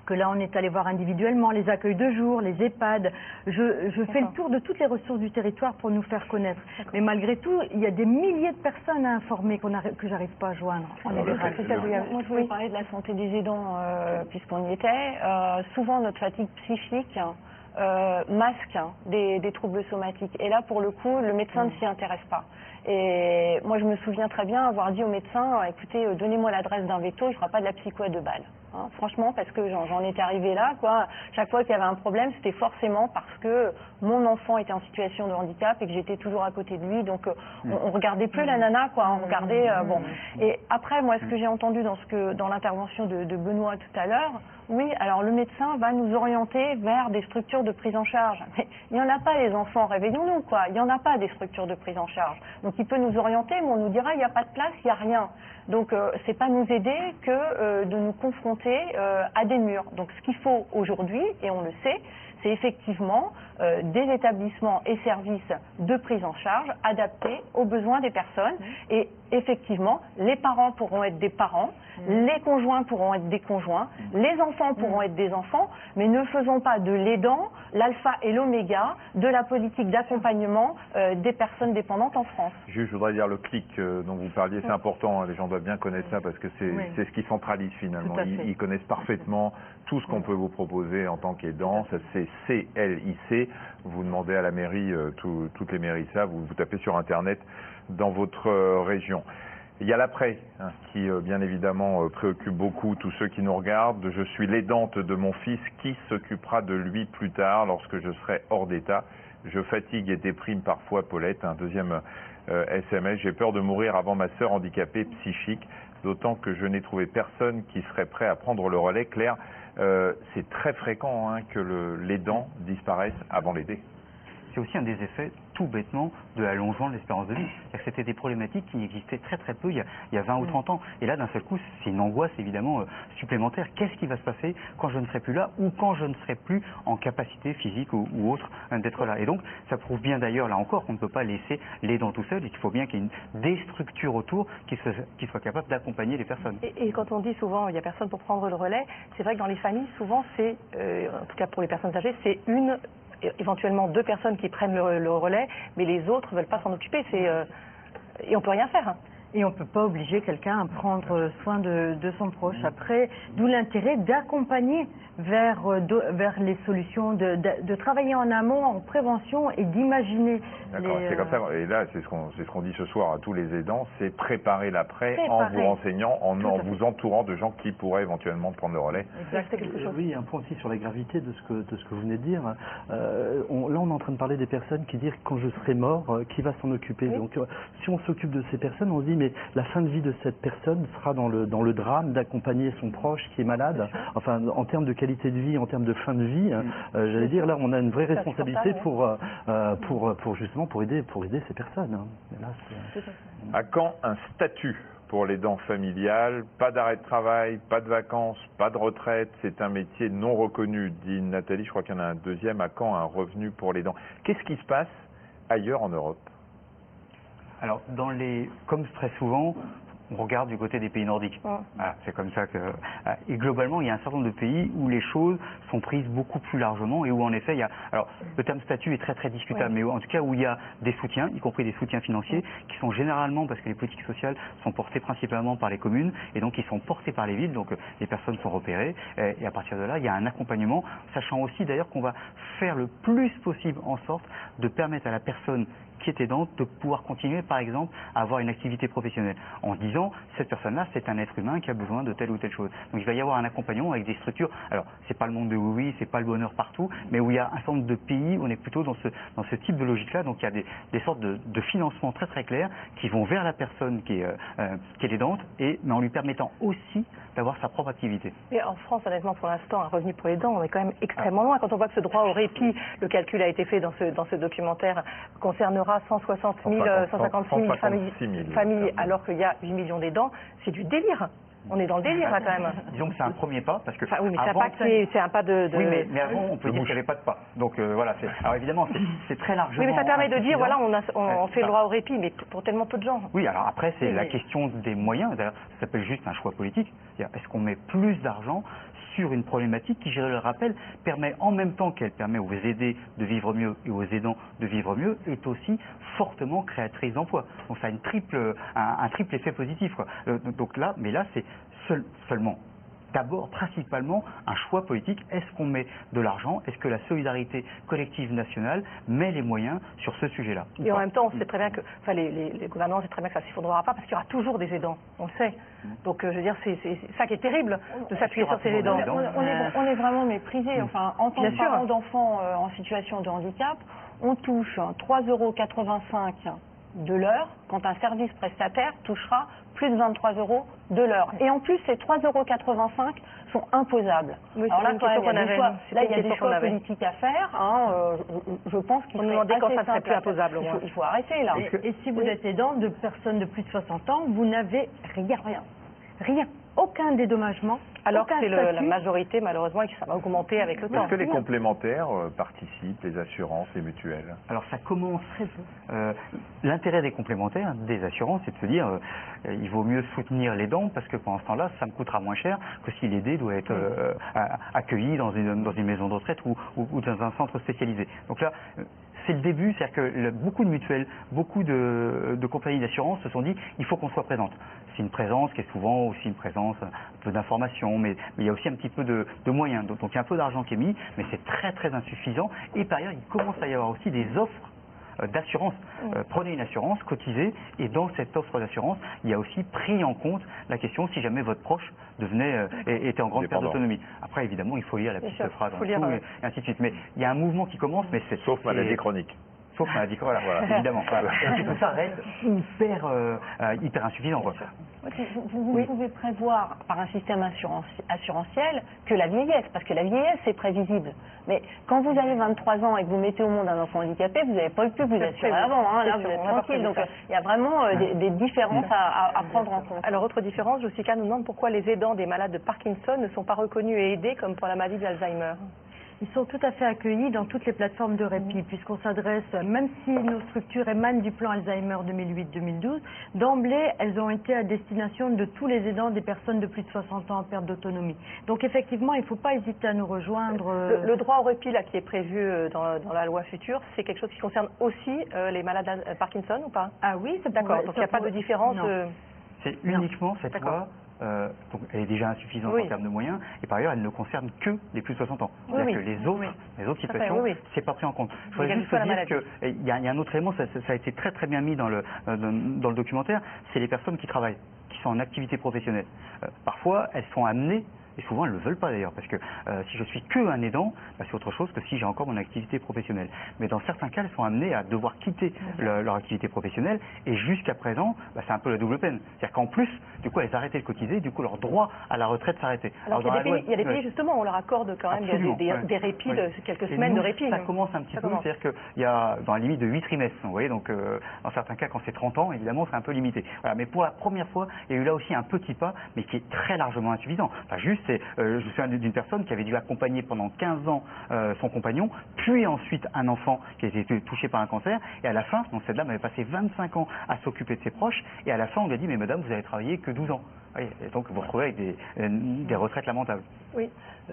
Que là, on est allé voir individuellement, les accueils de jour, les EHPAD. Je fais le tour de toutes les ressources du territoire pour nous faire connaître. Mais malgré tout, il y a des milliers de personnes à informer que j'arrive pas à joindre. Moi, je voulais parler de la santé des aidants, puisqu'on y était. Souvent, notre fatigue psychique masque des troubles somatiques. Et là, pour le coup, le médecin ne s'y intéresse pas. Et moi, je me souviens très bien avoir dit au médecin, écoutez, donnez-moi l'adresse d'un veto, il ne fera pas de la psycho à 2 balles. Hein, franchement, parce que j'en étais arrivée là, quoi. Chaque fois qu'il y avait un problème, c'était forcément parce que mon enfant était en situation de handicap et que j'étais toujours à côté de lui. Donc, on regardait plus la nana, quoi. On regardait, bon. Et après, moi, ce que j'ai entendu dans l'intervention de Benoît tout à l'heure, oui, alors le médecin va nous orienter vers des structures de prise en charge. Mais il n'y en a pas, les enfants, réveillons-nous, quoi. Il n'y en a pas des structures de prise en charge. Donc il peut nous orienter, mais on nous dira il n'y a pas de place, il n'y a rien. Donc c'est pas nous aider que de nous confronter à des murs. Donc ce qu'il faut aujourd'hui, et on le sait, c'est effectivement des établissements et services de prise en charge adaptés aux besoins des personnes. Et effectivement, les parents pourront être des parents, les conjoints pourront être des conjoints, les enfants pourront être des enfants, mais ne faisons pas de l'aidant l'alpha et l'oméga de la politique d'accompagnement des personnes dépendantes en France. Juste, je voudrais dire le CLIC dont vous parliez, c'est important, hein, les gens doivent bien connaître ça parce que c'est ce qui centralise finalement. Ils connaissent parfaitement tout ce qu'on peut vous proposer en tant qu'aidant. Ça, c'est CLIC. Vous demandez à la mairie, toutes les mairies ça, vous tapez sur Internet dans votre région. Il y a l'après, hein, qui bien évidemment préoccupe beaucoup tous ceux qui nous regardent. Je suis l'aidante de mon fils, qui s'occupera de lui plus tard lorsque je serai hors d'état. Je fatigue et déprime parfois, Paulette. Un deuxième SMS, j'ai peur de mourir avant ma sœur handicapée psychique, d'autant que je n'ai trouvé personne qui serait prêt à prendre le relais. Claire, c'est très fréquent hein, que l'aidant disparaisse avant l'aider. C'est aussi un des effets, tout bêtement, de l'allongement de l'espérance de vie. C'était des problématiques qui existaient très très peu il y a 20 ou 30 ans. Et là, d'un seul coup, c'est une angoisse évidemment supplémentaire. Qu'est-ce qui va se passer quand je ne serai plus là ou quand je ne serai plus en capacité physique ou autre d'être là? Et donc, ça prouve bien d'ailleurs, là encore, qu'on ne peut pas laisser l'aidant tout seul et qu'il faut bien qu'il y ait des structures autour qui soient capables d'accompagner les personnes. Et quand on dit souvent il n'y a personne pour prendre le relais, c'est vrai que dans les familles, souvent, c'est, en tout cas pour les personnes âgées, c'est éventuellement 2 personnes qui prennent le relais, mais les autres ne veulent pas s'en occuper. Et on peut rien faire. Et on ne peut pas obliger quelqu'un à prendre soin de son proche. Après, d'où l'intérêt d'accompagner vers les solutions, de travailler en amont, en prévention et d'imaginer. D'accord, c'est comme ça. Et là, c'est ce qu'on dit ce soir à tous les aidants, c'est préparer l'après en vous renseignant, en vous entourant de gens qui pourraient éventuellement prendre le relais. Oui, un point aussi sur la gravité de ce que vous venez de dire. Là, on est en train de parler des personnes qui disent quand je serai mort, qui va s'en occuper. Donc, si on s'occupe de ces personnes, on se dit mais la fin de vie de cette personne sera dans le drame d'accompagner son proche qui est malade. Enfin, en termes de qualité de vie, en termes de fin de vie, j'allais dire là, on a une vraie responsabilité pour justement pour aider ces personnes. Là, à quand un statut pour l'aidant familial? Pas d'arrêt de travail, pas de vacances, pas de retraite. C'est un métier non reconnu, dit Nathalie. Je crois qu'il y en a un deuxième. À quand un revenu pour l'aidant? Qu'est-ce qui se passe ailleurs en Europe? Alors, comme très souvent, on regarde du côté des pays nordiques. Voilà, c'est comme ça que... Et globalement, il y a un certain nombre de pays où les choses sont prises beaucoup plus largement et où en effet, il y a... Alors, le terme statut est très très discutable, mais en tout cas où il y a des soutiens, y compris des soutiens financiers, qui sont généralement, parce que les politiques sociales sont portées principalement par les communes, et donc ils sont portés par les villes, donc les personnes sont repérées, et à partir de là, il y a un accompagnement, sachant aussi d'ailleurs qu'on va faire le plus possible en sorte de permettre à la personne qui est aidante de pouvoir continuer, par exemple, à avoir une activité professionnelle, en se disant, cette personne-là, c'est un être humain qui a besoin de telle ou telle chose. Donc il va y avoir un accompagnement avec des structures, alors c'est pas le monde de oui, c'est pas le bonheur partout, mais où il y a un certain nombre de pays où on est plutôt dans ce type de logique-là, donc il y a des sortes de financements très très clairs qui vont vers la personne qui est aidante, mais en lui permettant aussi d'avoir sa propre activité. Mais en France, honnêtement, pour l'instant, un revenu pour les dents, on est quand même extrêmement loin. Quand on voit que ce droit au répit, le calcul a été fait dans ce documentaire, concernera 156 000 familles, alors qu'il y a 8 millions d'aidants, c'est du délire. On est dans le délire là quand même. Disons que c'est un premier pas parce que oui, mais c'est un pas de. Oui, mais avant on peut dire qu'il n'y avait pas de pas. Donc voilà. Alors évidemment c'est très largement. Oui, mais ça permet de dire voilà on fait le droit au répit, mais pour tellement peu de gens. Oui, alors après c'est la question des moyens. D'ailleurs, ça s'appelle juste un choix politique. Est-ce qu'on met plus d'argent sur une problématique qui, je le rappelle, permet en même temps qu'elle permet aux aidés de vivre mieux et aux aidants de vivre mieux, est aussi fortement créatrice d'emplois. Donc ça a un triple effet positif, quoi. Donc là, mais là c'est seulement, d'abord, principalement, un choix politique. Est-ce qu'on met de l'argent? Est-ce que la solidarité collective nationale met les moyens sur ce sujet-là? Et en même temps, on sait très bien que, les gouvernements savent très bien que ça ne s'effondrera pas parce qu'il y aura toujours des aidants, on le sait. Donc, je veux dire, c'est ça qui est terrible, de s'appuyer sur ces aidants. On est vraiment méprisés. Enfin, en tant que parents d'enfants en situation de handicap, on touche 3,85 € de l'heure, quand un service prestataire touchera plus de 23 € de l'heure. Et en plus, ces 3,85 € sont imposables. Oui, alors là, il y a des choix politiques à faire. Je pense qu'il faut demander quand ça serait plus imposable. Il faut arrêter là. Et si vous êtes aidant de personnes de plus de 60 ans, vous n'avez rien. Aucun dédommagement. Alors que c'est la majorité, malheureusement, et que ça va augmenter avec le temps. Est-ce que les complémentaires participent, les assurances, les mutuelles? Alors ça commence très peu. L'intérêt des complémentaires, des assurances, c'est de se dire il vaut mieux soutenir l'aidant parce que pendant ce temps-là, ça me coûtera moins cher que si l'aidé doit être accueilli dans une maison de retraite ou dans un centre spécialisé. Donc là, c'est le début, c'est-à-dire que beaucoup de mutuelles, beaucoup de compagnies d'assurance se sont dit il faut qu'on soit présente. C'est une présence qui est souvent aussi une présence, un peu d'information, mais il y a aussi un petit peu de moyens. Donc il y a un peu d'argent qui est mis, mais c'est très très insuffisant. Et par ailleurs, il commence à y avoir aussi des offres d'assurance. Prenez une assurance, cotisez, et dans cette offre d'assurance, il y a aussi pris en compte la question si jamais votre proche était en grande perte d'autonomie. Après, évidemment, il faut lire la petite phrase en dessous, et ainsi de suite. Mais il y a un mouvement qui commence, mais c'est sauf maladie chronique. Sauf maladie chronique, voilà, évidemment. Et tout ça reste hyper insuffisant. Vous pouvez prévoir par un système assurantiel que la vieillesse, parce que la vieillesse c'est prévisible. Mais quand vous avez 23 ans et que vous mettez au monde un enfant handicapé, vous n'avez pas pu vous assurer avant, là vous êtes tranquille. Donc il y a vraiment des différences à prendre en compte. Alors autre différence, Jessica nous demande pourquoi les aidants des malades de Parkinson ne sont pas reconnus et aidés comme pour la maladie d'Alzheimer. Ils sont tout à fait accueillis dans toutes les plateformes de répit, puisqu'on s'adresse, même si nos structures émanent du plan Alzheimer 2008-2012, d'emblée, elles ont été à destination de tous les aidants des personnes de plus de 60 ans en perte d'autonomie. Donc effectivement, il ne faut pas hésiter à nous rejoindre. Le droit au répit là, qui est prévu dans la loi future, c'est quelque chose qui concerne aussi les malades Parkinson ou pas? Ah oui, c'est d'accord. Donc il n'y a pas de différence. C'est uniquement cette loi. Donc elle est déjà insuffisante en termes de moyens, et par ailleurs elle ne concerne que les plus de 60 ans. C'est-à-dire que les autres situations, c'est pas pris en compte. Je voudrais juste dire qu'il y a un autre élément, ça a été très très bien mis dans le documentaire, c'est les personnes qui travaillent, qui sont en activité professionnelle. Parfois elles sont amenées, et souvent elles ne le veulent pas d'ailleurs, parce que si je suis que un aidant, c'est autre chose que si j'ai encore mon activité professionnelle. Mais dans certains cas, elles sont amenées à devoir quitter leur activité professionnelle, et jusqu'à présent, c'est un peu la double peine. C'est-à-dire qu'en plus, du coup, elles arrêtaient de cotiser, du coup, leur droit à la retraite s'arrêtait. Alors il y a des pays, justement, où on leur accorde quand même des répits, de quelques semaines de répit. Ça commence un petit peu, c'est-à-dire qu'il y a dans la limite de 8 trimestres, vous voyez, donc dans certains cas, quand c'est 30 ans, évidemment, c'est un peu limité. Voilà, mais pour la première fois, il y a eu là aussi un petit pas, mais qui est très largement insuffisant. Enfin, juste, je me souviens d'une personne qui avait dû accompagner pendant 15 ans son compagnon, puis ensuite un enfant qui a été touché par un cancer, et à la fin, donc cette dame avait passé 25 ans à s'occuper de ses proches, et à la fin on lui a dit mais madame vous avez travaillé que 12 ans. Oui, et donc vous vous retrouvez avec des retraites lamentables. Oui.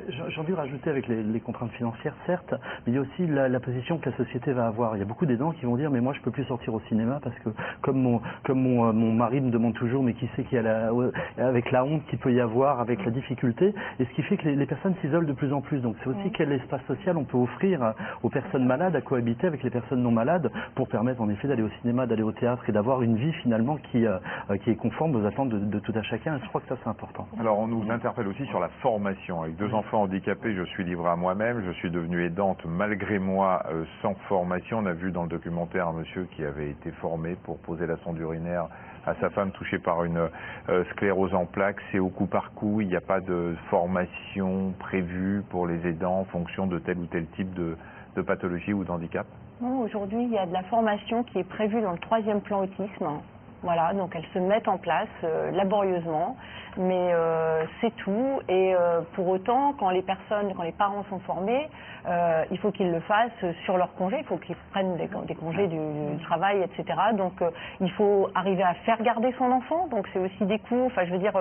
J'ai envie de rajouter avec les contraintes financières, certes, mais il y a aussi la position que la société va avoir. Il y a beaucoup d'aidants qui vont dire mais moi je peux plus sortir au cinéma parce que comme mon mari me demande toujours mais qui c'est qui a avec la honte qu'il peut y avoir, avec la difficulté, et ce qui fait que les personnes s'isolent de plus en plus. Donc c'est aussi quel espace social on peut offrir aux personnes malades à cohabiter avec les personnes non malades pour permettre en effet d'aller au cinéma, d'aller au théâtre et d'avoir une vie finalement qui est conforme aux attentes de tout à chacun. Et je crois que ça c'est important. Alors on nous interpelle aussi sur la formation. Avec 2 enfants handicapés, je suis livré à moi-même, je suis devenue aidante malgré moi sans formation. On a vu dans le documentaire un monsieur qui avait été formé pour poser la sonde urinaire à sa femme touchée par une sclérose en plaques. C'est au coup par coup, il n'y a pas de formation prévue pour les aidants en fonction de tel ou tel type de pathologie ou d'handicap. Non, aujourd'hui, il y a de la formation qui est prévue dans le 3e plan autisme. Voilà, donc elles se mettent en place laborieusement, mais c'est tout. Et pour autant, quand les parents sont formés, il faut qu'ils le fassent sur leur congé, il faut qu'ils prennent des congés du travail, etc. Donc il faut arriver à faire garder son enfant, donc c'est aussi des coûts. Enfin, je veux dire,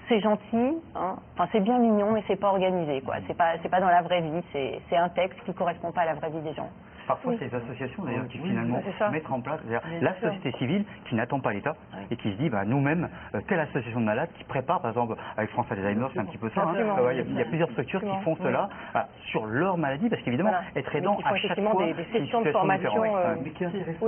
c'est gentil, hein. Enfin, c'est bien mignon, mais c'est pas organisé, quoi. C'est pas dans la vraie vie, c'est un texte qui correspond pas à la vraie vie des gens. Parfois, c'est les associations d'ailleurs qui finalement mettent en place la société civile qui n'attend pas l'État et qui se dit nous-mêmes, telle association de malades qui prépare, par exemple avec France Alzheimer, c'est un petit peu ça. Il y a plusieurs structures qui font cela sur leur maladie parce qu'évidemment, être aidant à chaque fois, des sessions de formation. Mais qui est intéressant,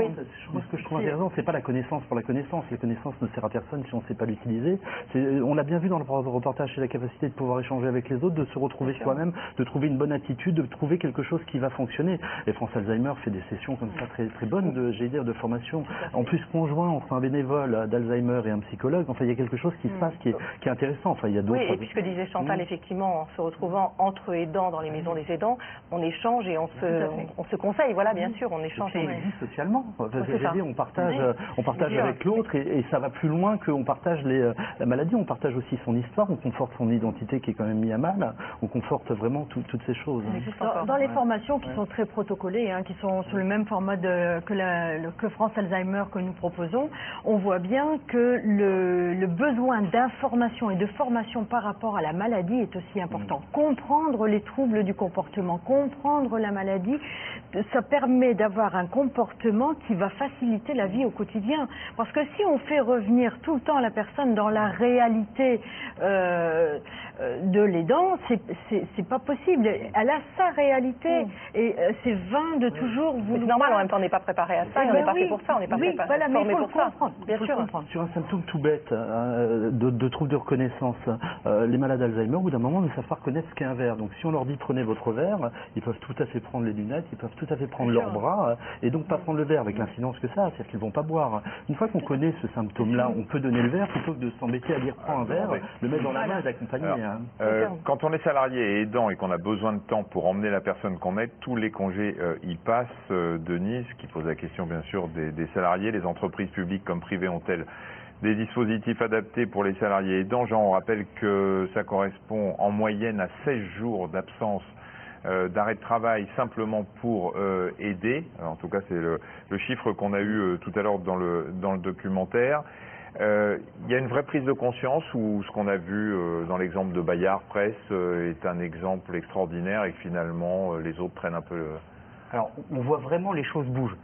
ce que je trouve intéressant, c'est pas la connaissance pour la connaissance. La connaissance ne sert à personne si on ne sait pas l'utiliser. On l'a bien vu dans le reportage, c'est la capacité de pouvoir échanger avec les autres, de se retrouver soi-même, de trouver une bonne attitude, de trouver quelque chose qui va fonctionner. Et France Alzheimer fait des sessions comme ça très, très bonnes de formation. En plus, conjoint, on fait un bénévole d'Alzheimer et un psychologue. Enfin, il y a quelque chose qui se passe qui est intéressant. Enfin, il y a d'autres. Oui, et puisque disait Chantal, effectivement, en se retrouvant entre aidants dans les maisons des aidants, on échange et on se conseille. Voilà, bien sûr, on échange. Et puis, socialement. On partage avec l'autre et ça va plus loin qu'on partage la maladie. On partage aussi son histoire, on conforte son identité qui est quand même mise à mal. On conforte vraiment toutes ces choses. Dans les formations qui sont très protocolées, qui sont sur le même format que France Alzheimer que nous proposons, on voit bien que le besoin d'information et de formation par rapport à la maladie est aussi important. Comprendre les troubles du comportement, comprendre la maladie, ça permet d'avoir un comportement qui va faciliter la vie au quotidien. Parce que si on fait revenir tout le temps la personne dans la réalité de l'aidant, c'est pas possible. Elle a sa réalité et c'est vain de toujours vouloir... C'est normal, en même temps, on n'est pas préparé à ça, et on n'est pas fait pour ça, on n'est pas formé pour ça. Bien sûr. Sur un symptôme tout bête de trouble de reconnaissance, les malades d'Alzheimer, au bout d'un moment, ne savent pas reconnaître ce qu'est un verre. Donc si on leur dit prenez votre verre, ils peuvent tout à fait prendre les lunettes, ils peuvent tout à fait prendre leurs bras, et donc pas prendre le verre avec l'incidence que ça a, c'est-à-dire qu'ils ne vont pas boire. Une fois qu'on connaît ce symptôme-là, on peut donner le verre plutôt que de s'embêter à dire prends un verre, le mettre dans la main et d'accompagner. Quand on est salarié et aidant et qu'on a besoin de temps pour emmener la personne qu'on aide, tous les congés y passent. Denise, qui pose la question bien sûr des salariés, les entreprises publiques comme privées ont-elles des dispositifs adaptés pour les salariés aidants? On rappelle que ça correspond en moyenne à 16 jours d'absence d'arrêt de travail simplement pour aider. Alors, en tout cas, c'est le chiffre qu'on a eu tout à l'heure dans le documentaire. Il y a une vraie prise de conscience où ce qu'on a vu dans l'exemple de Bayard Presse est un exemple extraordinaire et que finalement les autres prennent un peu... Alors, on voit vraiment les choses bougent.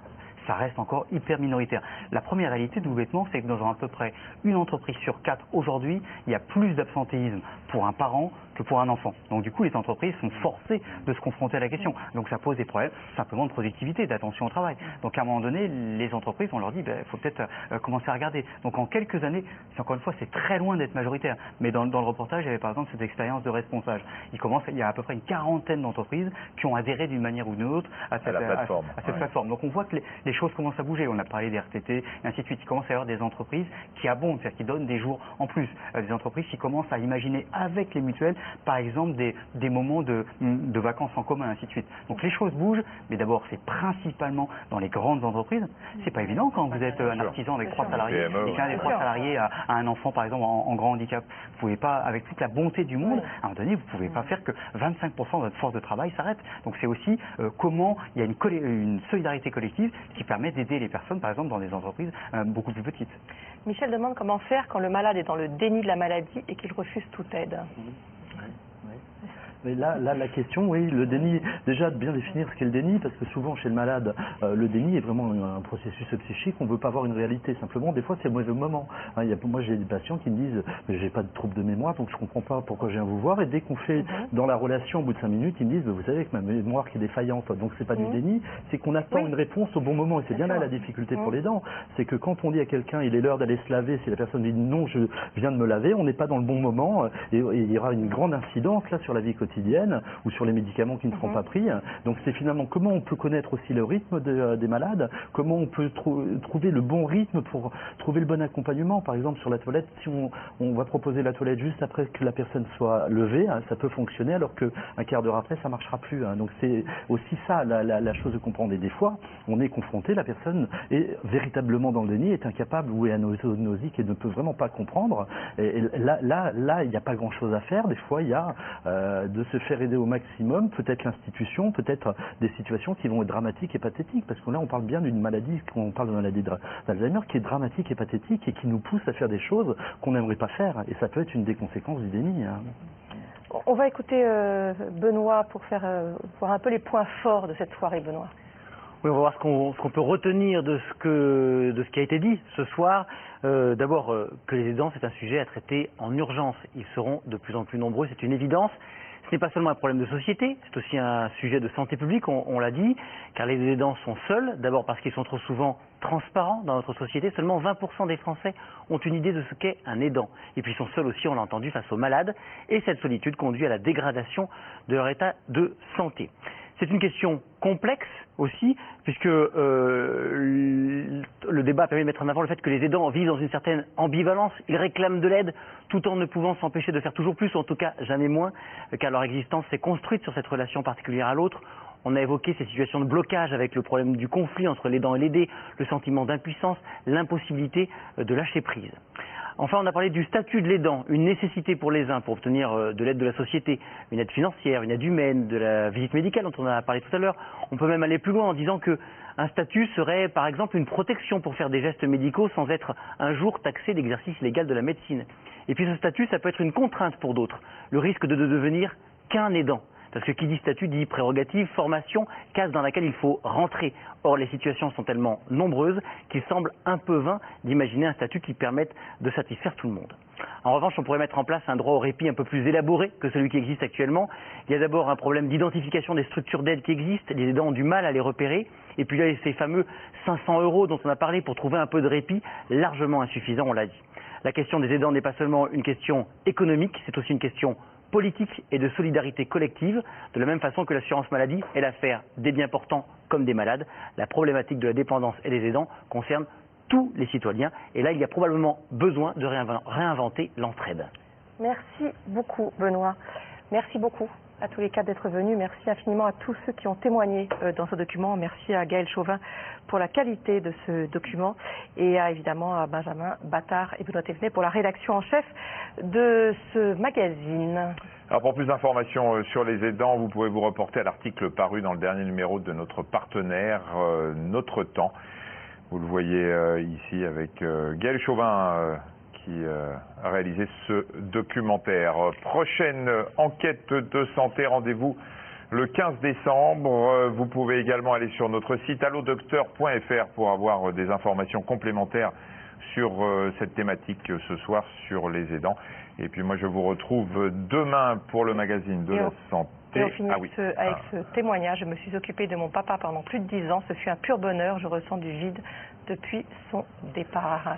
Ça reste encore hyper minoritaire. La première réalité tout bêtement, c'est que dans à peu près une entreprise sur 4 aujourd'hui, il y a plus d'absentéisme pour un parent que pour un enfant. Donc du coup, les entreprises sont forcées de se confronter à la question. Donc ça pose des problèmes simplement de productivité, d'attention au travail. Donc à un moment donné, les entreprises, on leur dit, il faut peut-être commencer à regarder. Donc en quelques années, encore une fois, c'est très loin d'être majoritaire. Mais dans le reportage, il y avait par exemple cette expérience de responsable. Il y a à peu près une quarantaine d'entreprises qui ont adhéré d'une manière ou d'une autre à cette plateforme. Donc on voit que les choses commencent à bouger. On a parlé des RTT, et ainsi de suite. Il commence à y avoir des entreprises qui abondent, c'est-à-dire qui donnent des jours en plus. Des entreprises qui commencent à imaginer avec les mutuelles, par exemple, des moments de vacances en commun, ainsi de suite. Donc les choses bougent, mais d'abord, c'est principalement dans les grandes entreprises. C'est pas évident quand vous êtes un artisan avec 3 salariés et qu'un des 3 salariés a un enfant, par exemple, en grand handicap. Vous pouvez pas, avec toute la bonté du monde, à un moment donné, vous pouvez pas faire que 25% de votre force de travail s'arrête. Donc c'est aussi comment il y a une solidarité collective qui qui permet d'aider les personnes, par exemple, dans des entreprises beaucoup plus petites. Michel demande comment faire quand le malade est dans le déni de la maladie et qu'il refuse toute aide. Mais là, la question, oui, le déni, déjà de bien définir ce qu'est le déni, parce que souvent chez le malade, le déni est vraiment un processus psychique, on ne veut pas voir une réalité, simplement, des fois c'est le mauvais moment. Hein, moi j'ai des patients qui me disent, j'ai pas de trouble de mémoire, donc je comprends pas pourquoi je viens vous voir, et dès qu'on fait dans la relation, au bout de 5 minutes, ils me disent, vous savez que ma mémoire qui est défaillante, donc c'est pas du déni, c'est qu'on attend une réponse au bon moment, et c'est bien là la difficulté pour les dents, c'est que quand on dit à quelqu'un, il est l'heure d'aller se laver, si la personne dit non, je viens de me laver, on n'est pas dans le bon moment, et il y aura une grande incidence là sur la vie quotidienne, ou sur les médicaments qui ne seront pas pris. Donc c'est finalement comment on peut connaître aussi le rythme des malades, comment on peut trouver le bon rythme pour trouver le bon accompagnement. Par exemple sur la toilette, si on va proposer la toilette juste après que la personne soit levée, ça peut fonctionner, alors qu'un quart d'heure après ça ne marchera plus. Donc c'est aussi ça la chose de comprendre. Et des fois on est confronté, la personne est véritablement dans le déni, est incapable ou est anososique et ne peut vraiment pas comprendre. Et là il n'y a pas grand chose à faire. Des fois il y a de se faire aider au maximum, peut-être l'institution, peut-être des situations qui vont être dramatiques et pathétiques, parce que là on parle bien d'une maladie, on parle de maladie d'Alzheimer qui est dramatique et pathétique et qui nous pousse à faire des choses qu'on n'aimerait pas faire, et ça peut être une des conséquences du déni. On va écouter Benoît pour voir un peu les points forts de cette soirée, Benoît. Oui, on va voir ce qu'on peut retenir de ce qui a été dit ce soir. D'abord, que les aidants, c'est un sujet à traiter en urgence. Ils seront de plus en plus nombreux, c'est une évidence. Ce n'est pas seulement un problème de société, c'est aussi un sujet de santé publique, on l'a dit, car les aidants sont seuls, d'abord parce qu'ils sont trop souvent transparents dans notre société. Seulement 20% des Français ont une idée de ce qu'est un aidant. Et puis ils sont seuls aussi, on l'a entendu, face aux malades. Et cette solitude conduit à la dégradation de leur état de santé. C'est une question complexe aussi, puisque le débat permet de mettre en avant le fait que les aidants vivent dans une certaine ambivalence. Ils réclament de l'aide tout en ne pouvant s'empêcher de faire toujours plus, ou en tout cas jamais moins, car leur existence s'est construite sur cette relation particulière à l'autre. On a évoqué ces situations de blocage avec le problème du conflit entre l'aidant et l'aidé, le sentiment d'impuissance, l'impossibilité de lâcher prise. Enfin, on a parlé du statut de l'aidant, une nécessité pour les uns pour obtenir de l'aide de la société, une aide financière, une aide humaine, de la visite médicale dont on a parlé tout à l'heure. On peut même aller plus loin en disant qu'un statut serait par exemple une protection pour faire des gestes médicaux sans être un jour taxé d'exercice illégal de la médecine. Et puis ce statut, ça peut être une contrainte pour d'autres, le risque de devenir qu'un aidant. Parce que qui dit statut dit prérogative, formation, case dans laquelle il faut rentrer. Or, les situations sont tellement nombreuses qu'il semble un peu vain d'imaginer un statut qui permette de satisfaire tout le monde. En revanche, on pourrait mettre en place un droit au répit un peu plus élaboré que celui qui existe actuellement. Il y a d'abord un problème d'identification des structures d'aide qui existent. Les aidants ont du mal à les repérer. Et puis là, il y a ces fameux 500 € dont on a parlé pour trouver un peu de répit, largement insuffisant, on l'a dit. La question des aidants n'est pas seulement une question économique, c'est aussi une question politique et de solidarité collective, de la même façon que l'assurance maladie est l'affaire des bien portants comme des malades. La problématique de la dépendance et des aidants concerne tous les citoyens, et là il y a probablement besoin de réinventer l'entraide. Merci beaucoup Benoît, merci beaucoup à tous les quatre d'être venus, merci infiniment à tous ceux qui ont témoigné dans ce document, merci à Gaël Chauvin pour la qualité de ce document et évidemment à Benjamin Battard et Benoît Thévenet pour la rédaction en chef de ce magazine. Alors pour plus d'informations sur les aidants, vous pouvez vous reporter à l'article paru dans le dernier numéro de notre partenaire Notre Temps. Vous le voyez ici avec Gaël Chauvin qui a réalisé ce documentaire. Prochaine enquête de santé, rendez-vous le 15 décembre. Vous pouvez également aller sur notre site allodocteur.fr pour avoir des informations complémentaires sur cette thématique ce soir sur les aidants. Et puis moi je vous retrouve demain pour le magazine de la santé. Et on finit avec ce témoignage. Je me suis occupée de mon papa pendant plus de 10 ans. Ce fut un pur bonheur. Je ressens du vide depuis son départ.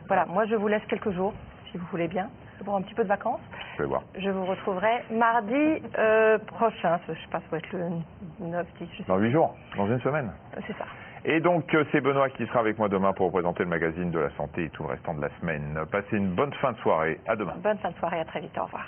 Voilà, moi je vous laisse quelques jours, si vous voulez bien, pour un petit peu de vacances. Je vais voir. Je vous retrouverai mardi prochain, je ne sais pas, ça va être le 9, 10, je sais pas. Dans 8 jours, dans une semaine. C'est ça. Et donc c'est Benoît qui sera avec moi demain pour vous présenter le magazine de la santé et tout le restant de la semaine. Passez une bonne fin de soirée, à demain. Bonne fin de soirée, à très vite, au revoir.